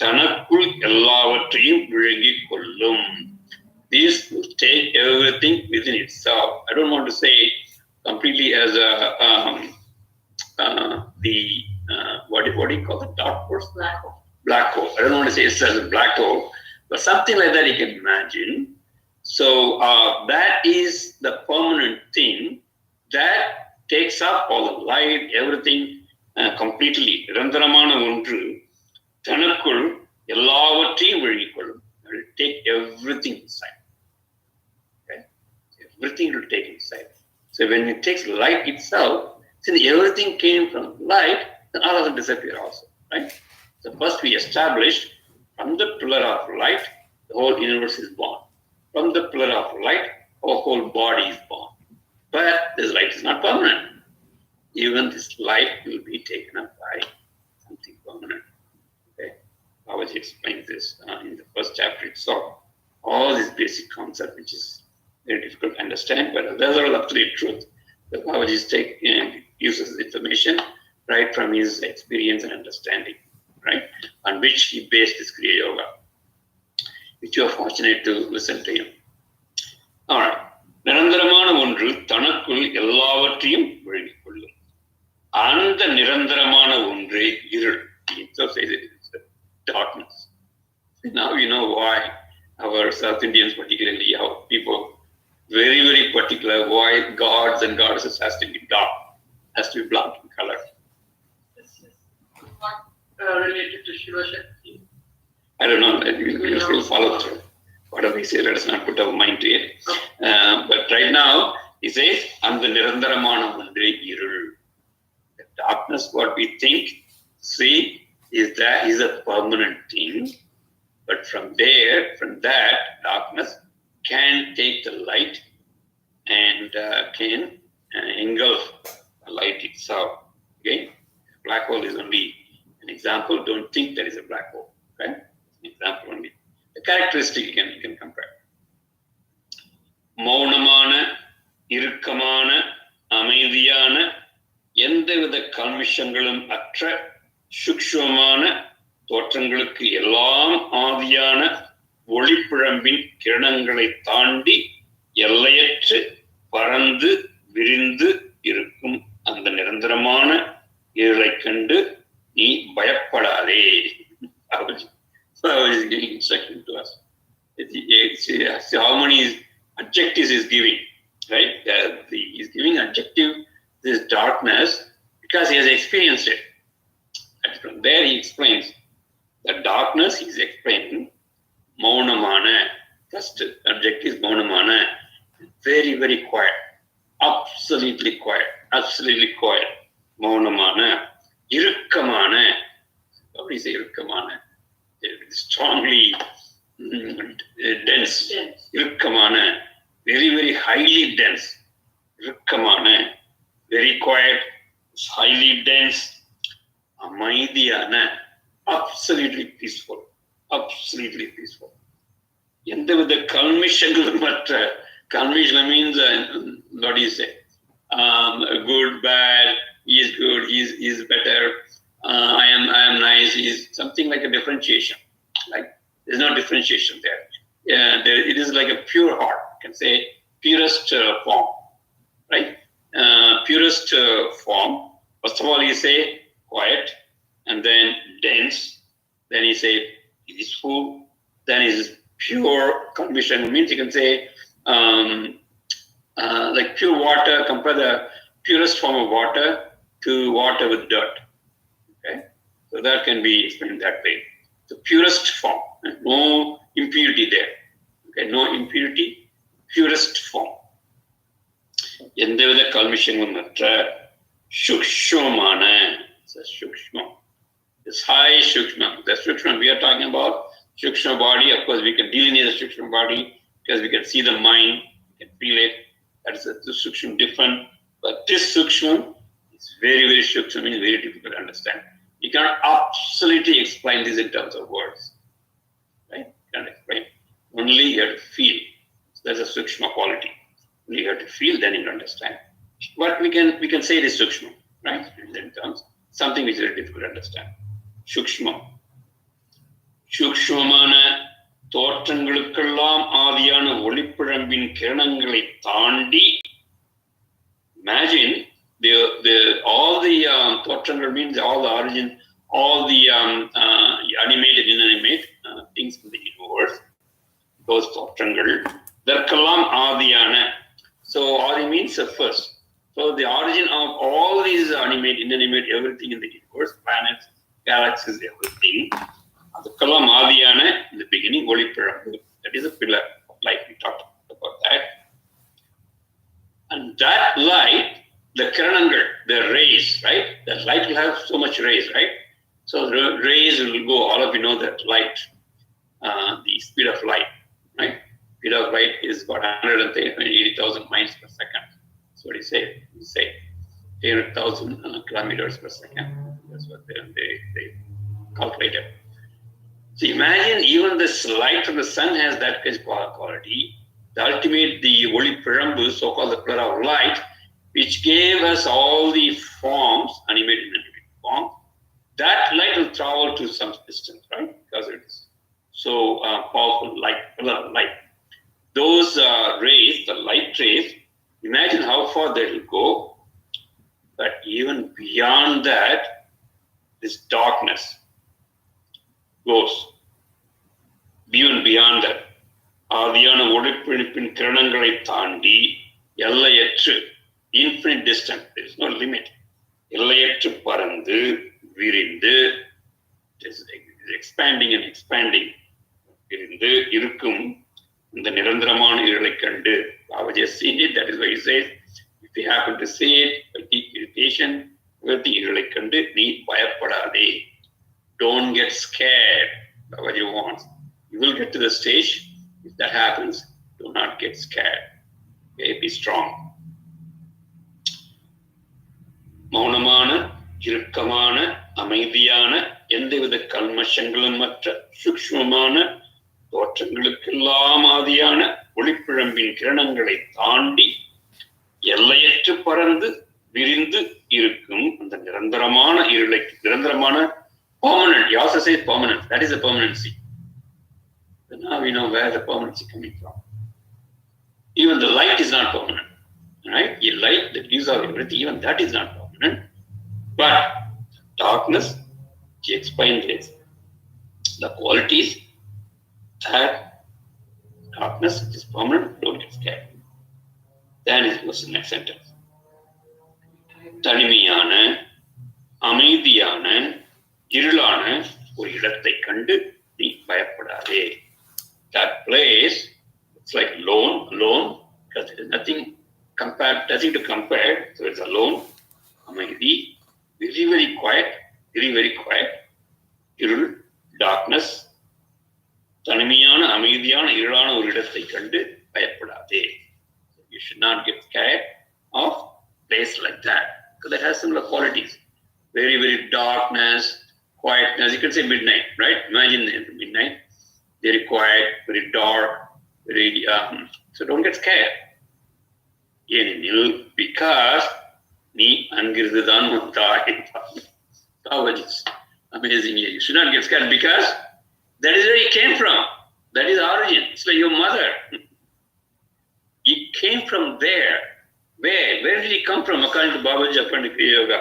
தனக்குள் எல்லாவற்றையும் விழுங்கிக் கொள்ளும். This will take everything within itself. I don't want to say completely as a what do you call the dark force? Black hole. Black hole. I don't want to say it's as a black hole, but something like that you can imagine. So that is the permanent thing that takes up all the light, everything completely. நிரந்தரமான ஒன்று தனக்குள் எல்லாவற்றையும் விழுங்கிக் கொள்ளும். It will take everything inside. Okay? Everything will take inside. So when it takes light itself, since everything came from light, then all of them disappear also. Right? So first we established from the pillar of light, the whole universe is born. From the pillar of light, our whole body is born. But this light is not permanent. Even this light will be taken up by something permanent. Okay? Babaji explains this in the first chapter itself. All this basic concept, which is very difficult to understand, but those are absolute truth. The Babaji uses information right from his experience and understanding, right? On which he based his Kriya Yoga, which you are fortunate to listen to him. All right. நிரந்தரமான ஒன்று தனக்குள் எல்லாவற்றையும் விழுங்கிக் கொள்ளும். அந்த நிரந்தரமான ஒன்று இருள். Itself says it is darkness. Now you know why our South Indians, particularly, how people very, very particular why gods and goddesses has to be dark, has to be black in color. This is not related to Shiva Shakti. I don't know. We'll still follow through. Whatever we say, let us not put our mind to it. But right now, he says, "And the nirandaramana ondre irul." The darkness, what we think, see, is a permanent thing. But from that darkness can take the light and can engulf the light itself. Okay, black hole is only an example. Don't think there is a black hole. Okay, an example only. The characteristic you can compare. மௌனமான இறுக்கமான அமைதியான எந்தவித கல்மிஷங்களும் அற்ற சூக்ஷ்மமான தோற்றங்களுக்கு எல்லாம் ஆதியான ஒளிப்பிழம்பின் கிரணங்களை தாண்டி எல்லையற்று பறந்து விரிந்து இருக்கும் அந்த நிரந்தரமான இருளை கண்டு நீ பயப்படாதே. So I was giving instruction to us. See how many adjectives is giving, right? He's giving adjective this darkness because he has experienced it. And from there he explains the darkness. He's explaining maunamana. First adjective is maunamana, very, very quiet, absolutely quiet, absolutely quiet. Maunamana, irukkamana. How do you say irukkamana? Strongly dense. Irukkamana, very, very highly dense. Irukkamana, very quiet, highly dense. Amaidiyana, absolutely peaceful. Absolutely peaceful. எந்தவித கல்மிஷங்களும் மற்ற கல்மிஷம் means what do you say? Good, bad, he is good, he is better. I am nice. Is something like a differentiation. Like there's no differentiation there. It is like a pure heart. You can say purest form, right? Purest form. First of all, you say quiet, and then dense. Then you say peaceful. Then is pure condition. Means you can say like pure water. Compare the purest form of water to water with dirt. Okay, so that can be explained that way. The purest form, no impurity there. Okay, no impurity, purest form. எந்தவித கல்மிஷங்களும் மற்ற சூக்ஷ்மமான, சூக்ஷ்ம. This high shukshma. The shukshma we are talking about, shukshma body. Of course, we can delineate the shukshma body because we can see the mind, we can feel it. That's the shukshma different. But this shukshma is very, very shukshma, means very difficult to understand. You cannot absolutely explain this in terms of words. Right? You can't explain. Only you have to feel. So that's a shukshma quality. You have to feel, then you understand. But we can say it is Sukshma, right? In terms, something which is very difficult to understand. Sukshma. சூக்ஷ்மமான தோற்றங்களுக்கெல்லாம் ஆதியான ஒளிப்பிழம்பின் கிரணங்களை தாண்டி. Imagine all the தோற்றங்கள் means all the origin, all the animated, inanimate things in the universe. Those தோற்றங்கள் இதற்கெல்லாம் ஆதியான. So Adi means first. So the origin of all these animate, inanimate, everything in the universe, planets, galaxies, everything. The kalam adiyana in the beginning, ஒளிப்பிழம்பு. That is a pillar of light. We talked about that. And that light, the kiranangal, the rays, right? That light will have so much rays, right? So the rays will go. All of you know that light, the speed of light, right? Speed of light is about 180,000 miles per second. That's what you say. You say 800,000 kilometers per second. That's what they calculated. So imagine even this light from the sun has that kind of quality. The ultimate, the ஒளிப்பிழம்பு, so-called the pillar of light, which gave us all the forms, animated and inanimate forms. That light will travel to some distance, right? Because it is so powerful light, pillar of light. Those rays, the light rays, imagine how far they will go. But even beyond that, this darkness goes. Even beyond that, ஆதியான ஒளிப்பிழம்பின் கிரணங்களை தாண்டி எல்லையற்று, infinite distance, there is no limit, எல்லையற்று பறந்து விரிந்து, expanding and expanding, விரிந்து இருக்கும் இந்த நிரந்தரமான இருளை கண்டு. I just seen it. That is why he says, if you happen to see it, by deep meditation, everything இருளை கண்டு நீ பயப்படாதே. Don't get scared. That's what you want. You will get to the stage. If that happens, do not get scared. Okay, be strong. மௌனமான, இறுக்கமான, அமைதியான, எந்தவித கல்மஷங்களும் மற்ற சூக்ஷ்மமான தோற்றங்களுக்கெல்லாம் ஆதியான ஒளிப்பிழம்பின் கிரணங்களை தாண்டி எல்லையற்று பறந்து விரிந்து இருக்கும் அந்த நிரந்தரமான இருளை, நிரந்தரமான permanent. You also say permanent. That is a permanency. But now we know where the permanency coming from. Even the light is not permanent, right? A light that gives out everything, even that is not permanent. But darkness, she explained this. The qualities that darkness is permanent, don't get scared. Then it goes to the next sentence. தனிமையான, அமைதியான, இருளான ஒரு இடத்தை கண்டு நீ பயப்படாதே. That place, it's like alone, because there is nothing to compare, so it's alone, அமைதி, very, very quiet, இருள், darkness, தனிமையான, அமைதியான, இருளான ஒரு இடத்தை கண்டு பயப்படாதே. You should not get scared of place like that, because that has similar qualities. Very, very darkness, quietness. You can say midnight, right? Imagine midnight, very quiet, very dark, very so don't get scared. Because நீ அங்கிருந்துதான் வந்தாய். Amazing. You should not get scared because that is where you came from. That is origin. It's like your mother. It came from there. Where did it come from? According to Babaji, according to Kriya Yoga,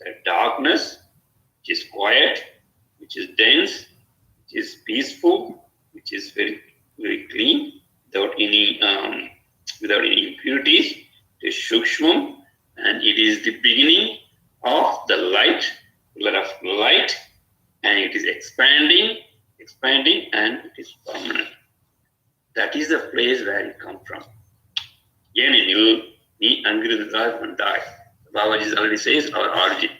that darkness, which is quiet, which is dense, which is peaceful, which is very, very clean, without any impurities. It is Shukshmam, and it is the beginning of the light, pillar of light, and it is expanding, and it is permanent. That is the place where you come from. ஏனெனில் நீ அங்கிருந்துதான் வந்தாய். Babaji already says our origin,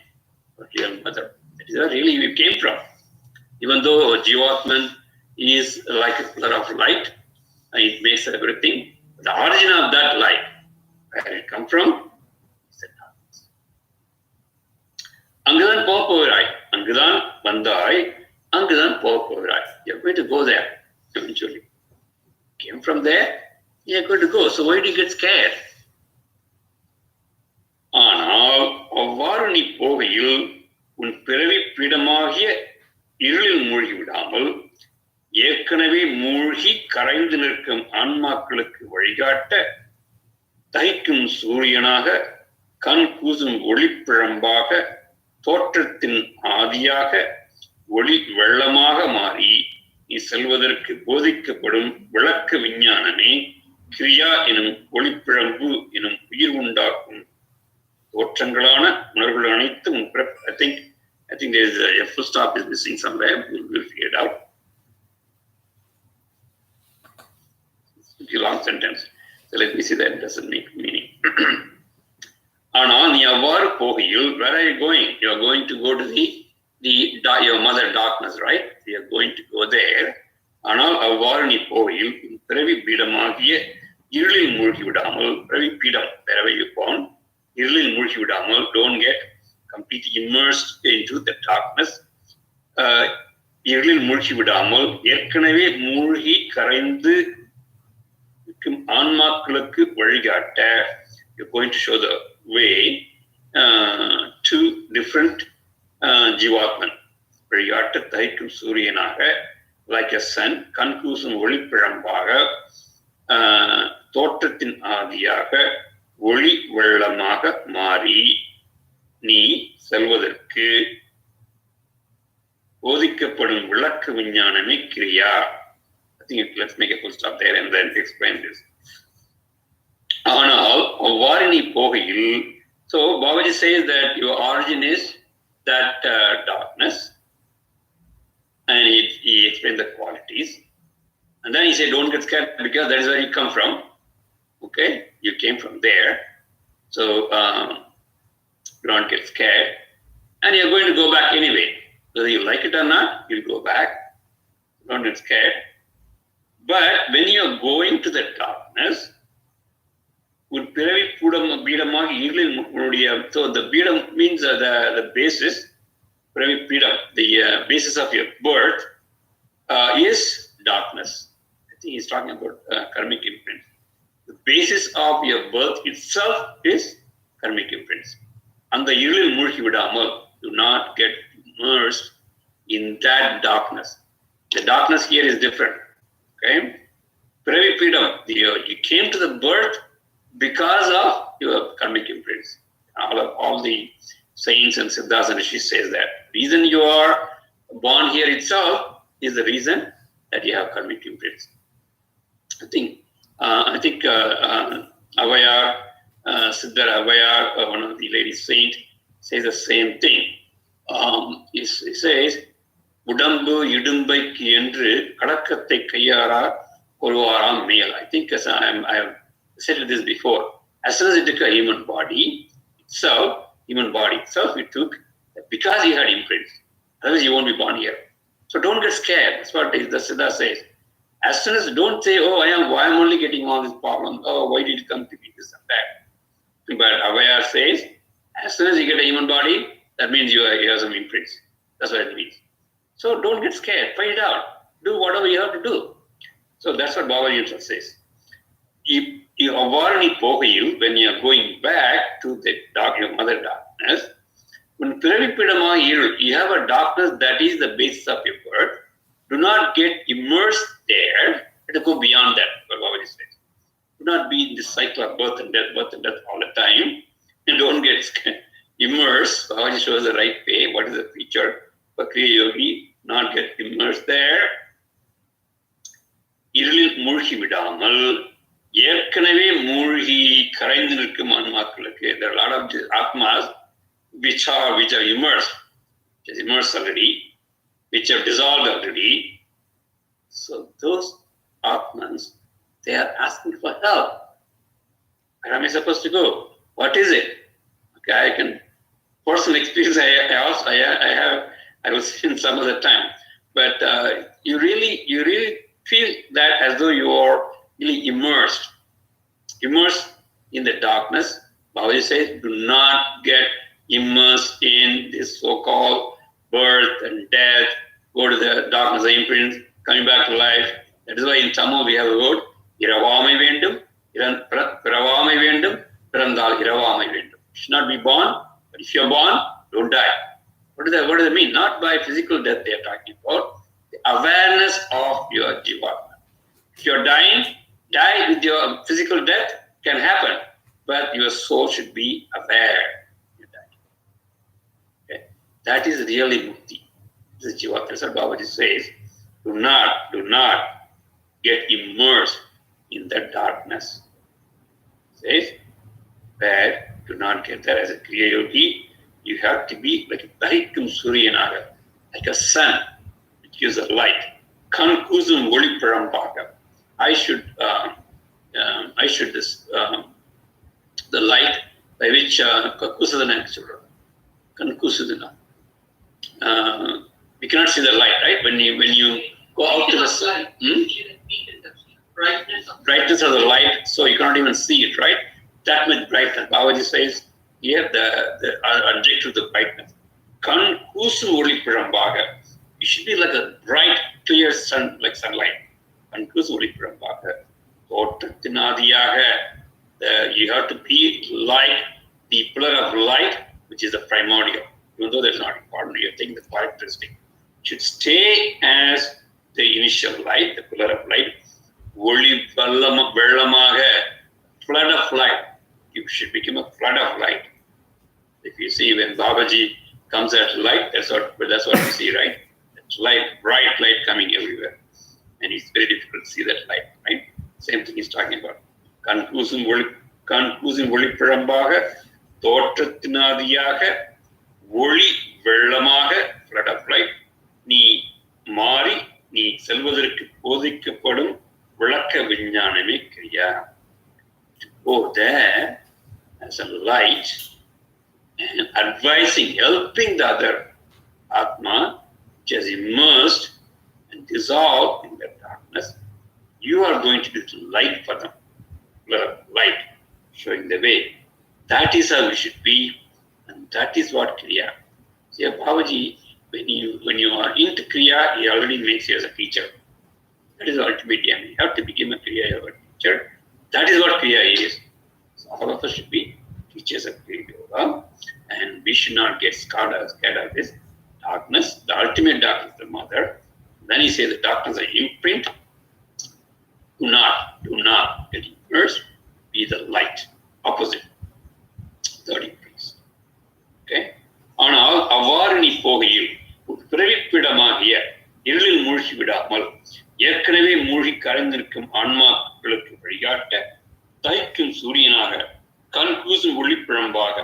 our real mother. That is where really we came from. Even though Jivatman is like a pillar of light, and it makes everything, the origin of that light, where it come from, is the darkness. அங்குதான் போக போகிறாய், அங்குதான் வந்தாய், அங்குதான் போக போகிறாய். You're going to go there eventually. Came from there, You're going to go. So why do you get scared? ஆனால் அவ்வாறு நீ போகையில் உன் பிறவி பீடமாகிய இருளில் மூழ்கி விடாமல் ஏற்கனவே மூழ்கி கரைந்து நிற்கும் ஆன்மாக்களுக்கு வழிகாட்ட தகிக்கும் சூரியனாக கண் கூசும் ஒளிப்பிழம்பாக தோற்றத்தின் ஆதியாக ஒளி வெள்ளமாக மாறி நீ செல்வதற்கு போதிக்கப்படும் விளக்க விஞ்ஞானமே கிரியா எனும் ஒளிப்பிழம்பு எனும் உயிர் உண்டாக்கும் தோற்றங்களான உணர்வுகள் அனைத்தும் I think there's a full stop is missing somewhere. We'll figure it out. It's a long sentence. So let me see that it doesn't make meaning. ஆனால் நீ அவ்வாறு போகையில், where are you going? You are going to go to your mother darkness, right? You are going to go there. ஆனால் அவ்வாறு நீ போகையில் பிறவி பீடமாகிய இருளில் மூழ்கி விடாமல், பிறவி பீடம், wherever you born, இருளில் மூழ்கி விடாமல், don't get completely immersed into the darkness. இருளில் மூழ்கி விடாமல் ஏற்கனவே மூழ்கி கரைந்து ஆன்மாக்களுக்கு வழிகாட்ட, you're going to show the way to different ஜீவாத்மன். வழிகாட்ட தகிக்கும் சூரியனாக, like a sun, கண்கூசும் ஒளிப்பிழம்பாக, தோற்றத்தின் ஆதியாக ஒளி வெள்ளமாக மாறி நீ செல்வதற்கு போதிக்கப்படும் விளக்க விஞ்ஞானமே கிரியா. I think let's make a full stop there and then explain this. ஆனால் அவ்வாறு நீ போகையில், so Babaji says that your origin is that darkness, and he explains the qualities, and then he said don't get scared because that is where you come from. Okay, you came from there, so don't get scared, and you're going to go back anyway, whether you like it or not. You'll go back. Don't get scared. But when you're going to the darkness, so the bidam means the basis, the basis of your birth is darkness. I think he's talking about karmic imprints. The basis of your birth itself is karmic imprints. And the iril mulki vidamal, do not get immersed in that darkness. The darkness here is different. Okay? You came to the birth because of your karmic imprints. All the saints and siddhas and rishis says that. Reason you are born here itself is the reason that you have karmic imprints. I think Avayar, Siddhar Avayar, one of the ladies saint, says the same thing. He says, Udambu Yudumbaiki Endru Kadakate Kayara Koruaram male. I think I have said this before. As soon as it took a human body itself, it took because he had imprints. Otherwise, you won't be born here. So don't get scared. That's what the Siddha says. As soon as don't say, oh, I am only getting all these problems. Oh, why did it come to me this and that? But Avaya says, as soon as you get a human body, that means you have some imprints. That's what it means. So don't get scared. Find it out. Do whatever you have to do. So that's what Baba himself says. When you are going back to the your mother darkness, when you have a darkness that is the basis of your birth, do not get immersed there. Let it go beyond that, what Baba says. Do not be in this cycle of birth and death all the time, and don't get immersed. Baba shows the right way. What is the feature for Kriya Yogi? Not get immersed there. இருளில் மூழ்கி விடாமல் ஏற்கனவே மூழ்கி கரைந்து நிற்கும் ஆன்மாக்களுக்கு, there are a lot of atmas which are immersed, already, which have dissolved already. So those atmans, they are asking for help. Where am I supposed to go? What is it? Okay, I can personal experience. I will see in some other time, but you really feel that as though you are really immersed in the darkness. Babaji says, do not get immersed in this so-called birth and death, go to the darkness of imprints, coming back to life. That is why in Tamil we have a word, Iravamai vendum, piravamai vendum, pirandal iravamai vendum. You should not be born, but if you're born, don't die. What does that mean? Not by physical death they are talking about. The awareness of your jivatma. If you're dying, die with your physical death can happen, but your soul should be aware you're dying. Okay? That is really mukti. This is Jivatma. That's what Babaji says. Do not get immersed in the darkness. Says, where do not get there. As a Kriya Yogi, you have to be like a Daikum Suryanaga, like a sun which gives a light. Kan kusum voli parampaga. I should the light by which kusadana kan kusadana. We cannot see the light, right? When you go out to the sun, brightness of the light, so you cannot even see it, right? That much brightness. Babaji says here the object of the brightness. Kan kusum voli parampaga. You should be like a bright, clear sun, like sunlight. Kan kusum voli parampaga. You have to be like the pillar of light, which is the primordial. Even though that's not important, you're taking the characteristic. It should stay as the initial light, the pillar of light. Voli vellamaga, flood of light. You should become a flood of light. If you see when Babaji comes at light, that's what we see, right? It's light, bright light coming everywhere. And it's very difficult to see that light, right? Same thing he's talking about. Kan kusum voli pirambaga, thotratinadiyaga, voli vellamaga, flood of light. Ni mari, ni selvadarikku podikkapadum vilakka viññāname kriya. To go there as a light and advising, helping the other Atma, which has immersed and dissolved in the darkness, you are going to be the light for them. Light, showing the way. That is how we should be, and that is what Kriya. See, Babaji, when you are into Kriya, he already makes you as a teacher. That is the ultimate aim. You have to become a Kriya Yoga teacher. That is what Kriya is. So all of us should be teachers of Kriya Yoga, and we should not get scared of this darkness. The ultimate darkness, the mother. Then he says the darkness is imprint. Do not get immersed. Be the light. Opposite. Third increase. Okay? ஆனால் அவ்வாறு நீ போகையில் பிறவிப்பிடமாகிய இருளில் மூழ்கி விடாமல் ஏற்கனவே மூழ்கி கரைந்திருக்கும் ஆன்மாக்களுக்கு வழிகாட்ட தைக்கும் சூரியனாக கண் கூசும் ஒளிப்பிழம்பாக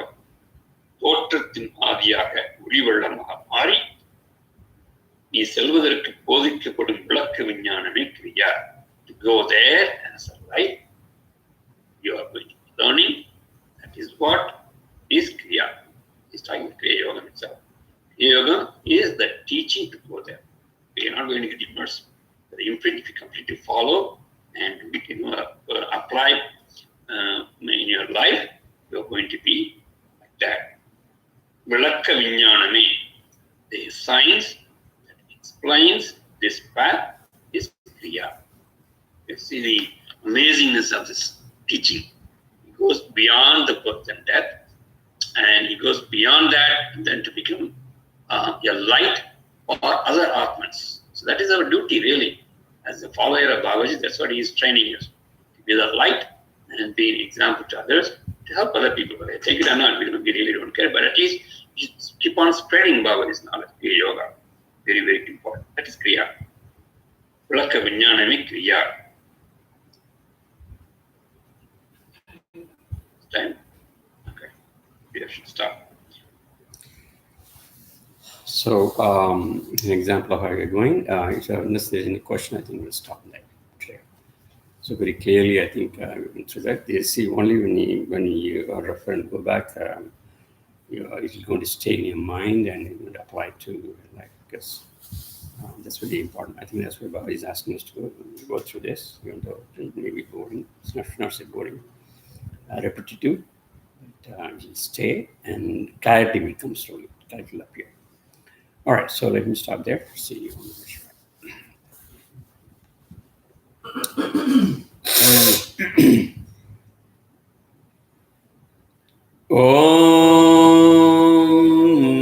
தோற்றத்தின் ஆதியாக ஒளிவெள்ளமாக மாறி நீ செல்வதற்கு போதிக்கப்படும் விளக்கு விஞ்ஞானமே கிரியா. To go there as a light, you are going to be learning. That is what is Kriya. He's talking Kriya Yoga itself. Kriya Yoga is the teaching to go there. We are not going to get immersed. The imprint, if you completely follow and we can apply in your life, you are going to be like that. Vilakka viññāname, the science that explains this path is Kriya. You see the amazingness of this teaching. It goes beyond the birth and death, and it goes beyond that then to become a light for other Atmans. So that is our duty really. As a follower of Babaji, that's what he is training us. To be the light and be an example to others, to help other people. Whether they take it or not, we really don't care. But at least you keep on spreading Babaji's knowledge. Kriya Yoga. Very, very important. That is Kriya. Vilakka viññāname Kriya. Time? Okay. We should stop. So, an example of how you're going. Unless there's any question, I think we'll stop there. Okay. So very clearly, I think we went through that. You see, only when you refer and go back, it is going to stay in your mind and it will apply to life. Because that's really important. I think that's what Baba is asking us to go through this, even though it may be boring. It's not so boring. Repetitive, but will stay, and clarity will come slowly. Clarity will appear. All right, so let me stop there. See you on the next slide. Om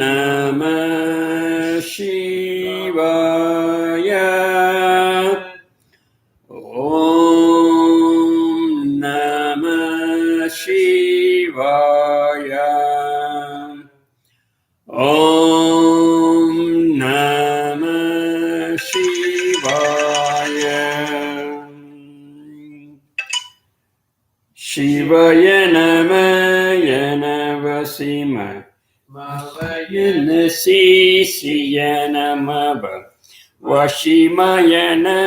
Namah Shivaya. Om Namah Shivaya. Om Namah Shivaya. Shivaya Namaya Navasima Mavayana Sisiya Namava Vashimayana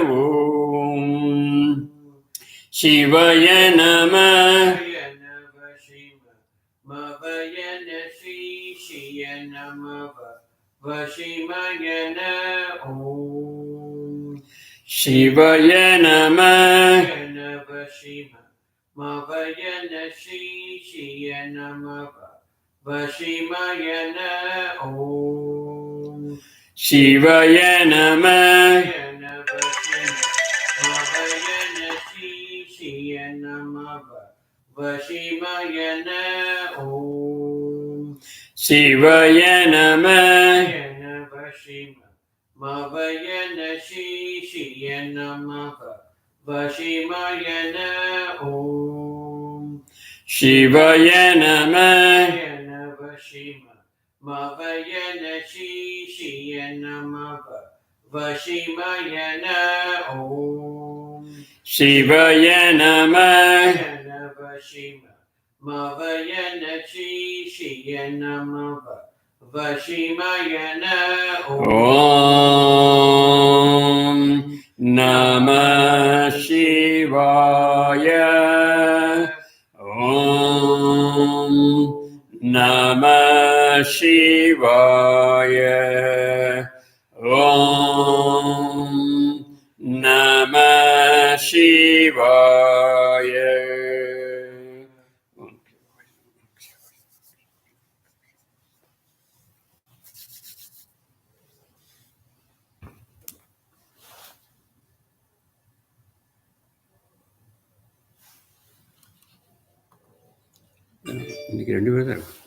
Om Shivaya Namah Mavayana Shishiya Namava Vashimayana Om Shivaya Namah Vashima Mavayana Shishiya Namava Vashimayana Om Shivaya Namah Mavayana Shishiya Namava Vashimayana Om Shivaya Namah Vashima Mavayana Shishiya Namava Vashimayana Om Shivaya Namah Vashima Mavayana Shishiya Namava Vashimayana Om Shivaya Namah Vashima Mavayana Shishiya Namava Vashimayana Om Namah Shivaya. Om Namah Shivaya. Om Namah Shivaya. இன்னைக்கு 2 பேர் தான் இருக்கும்.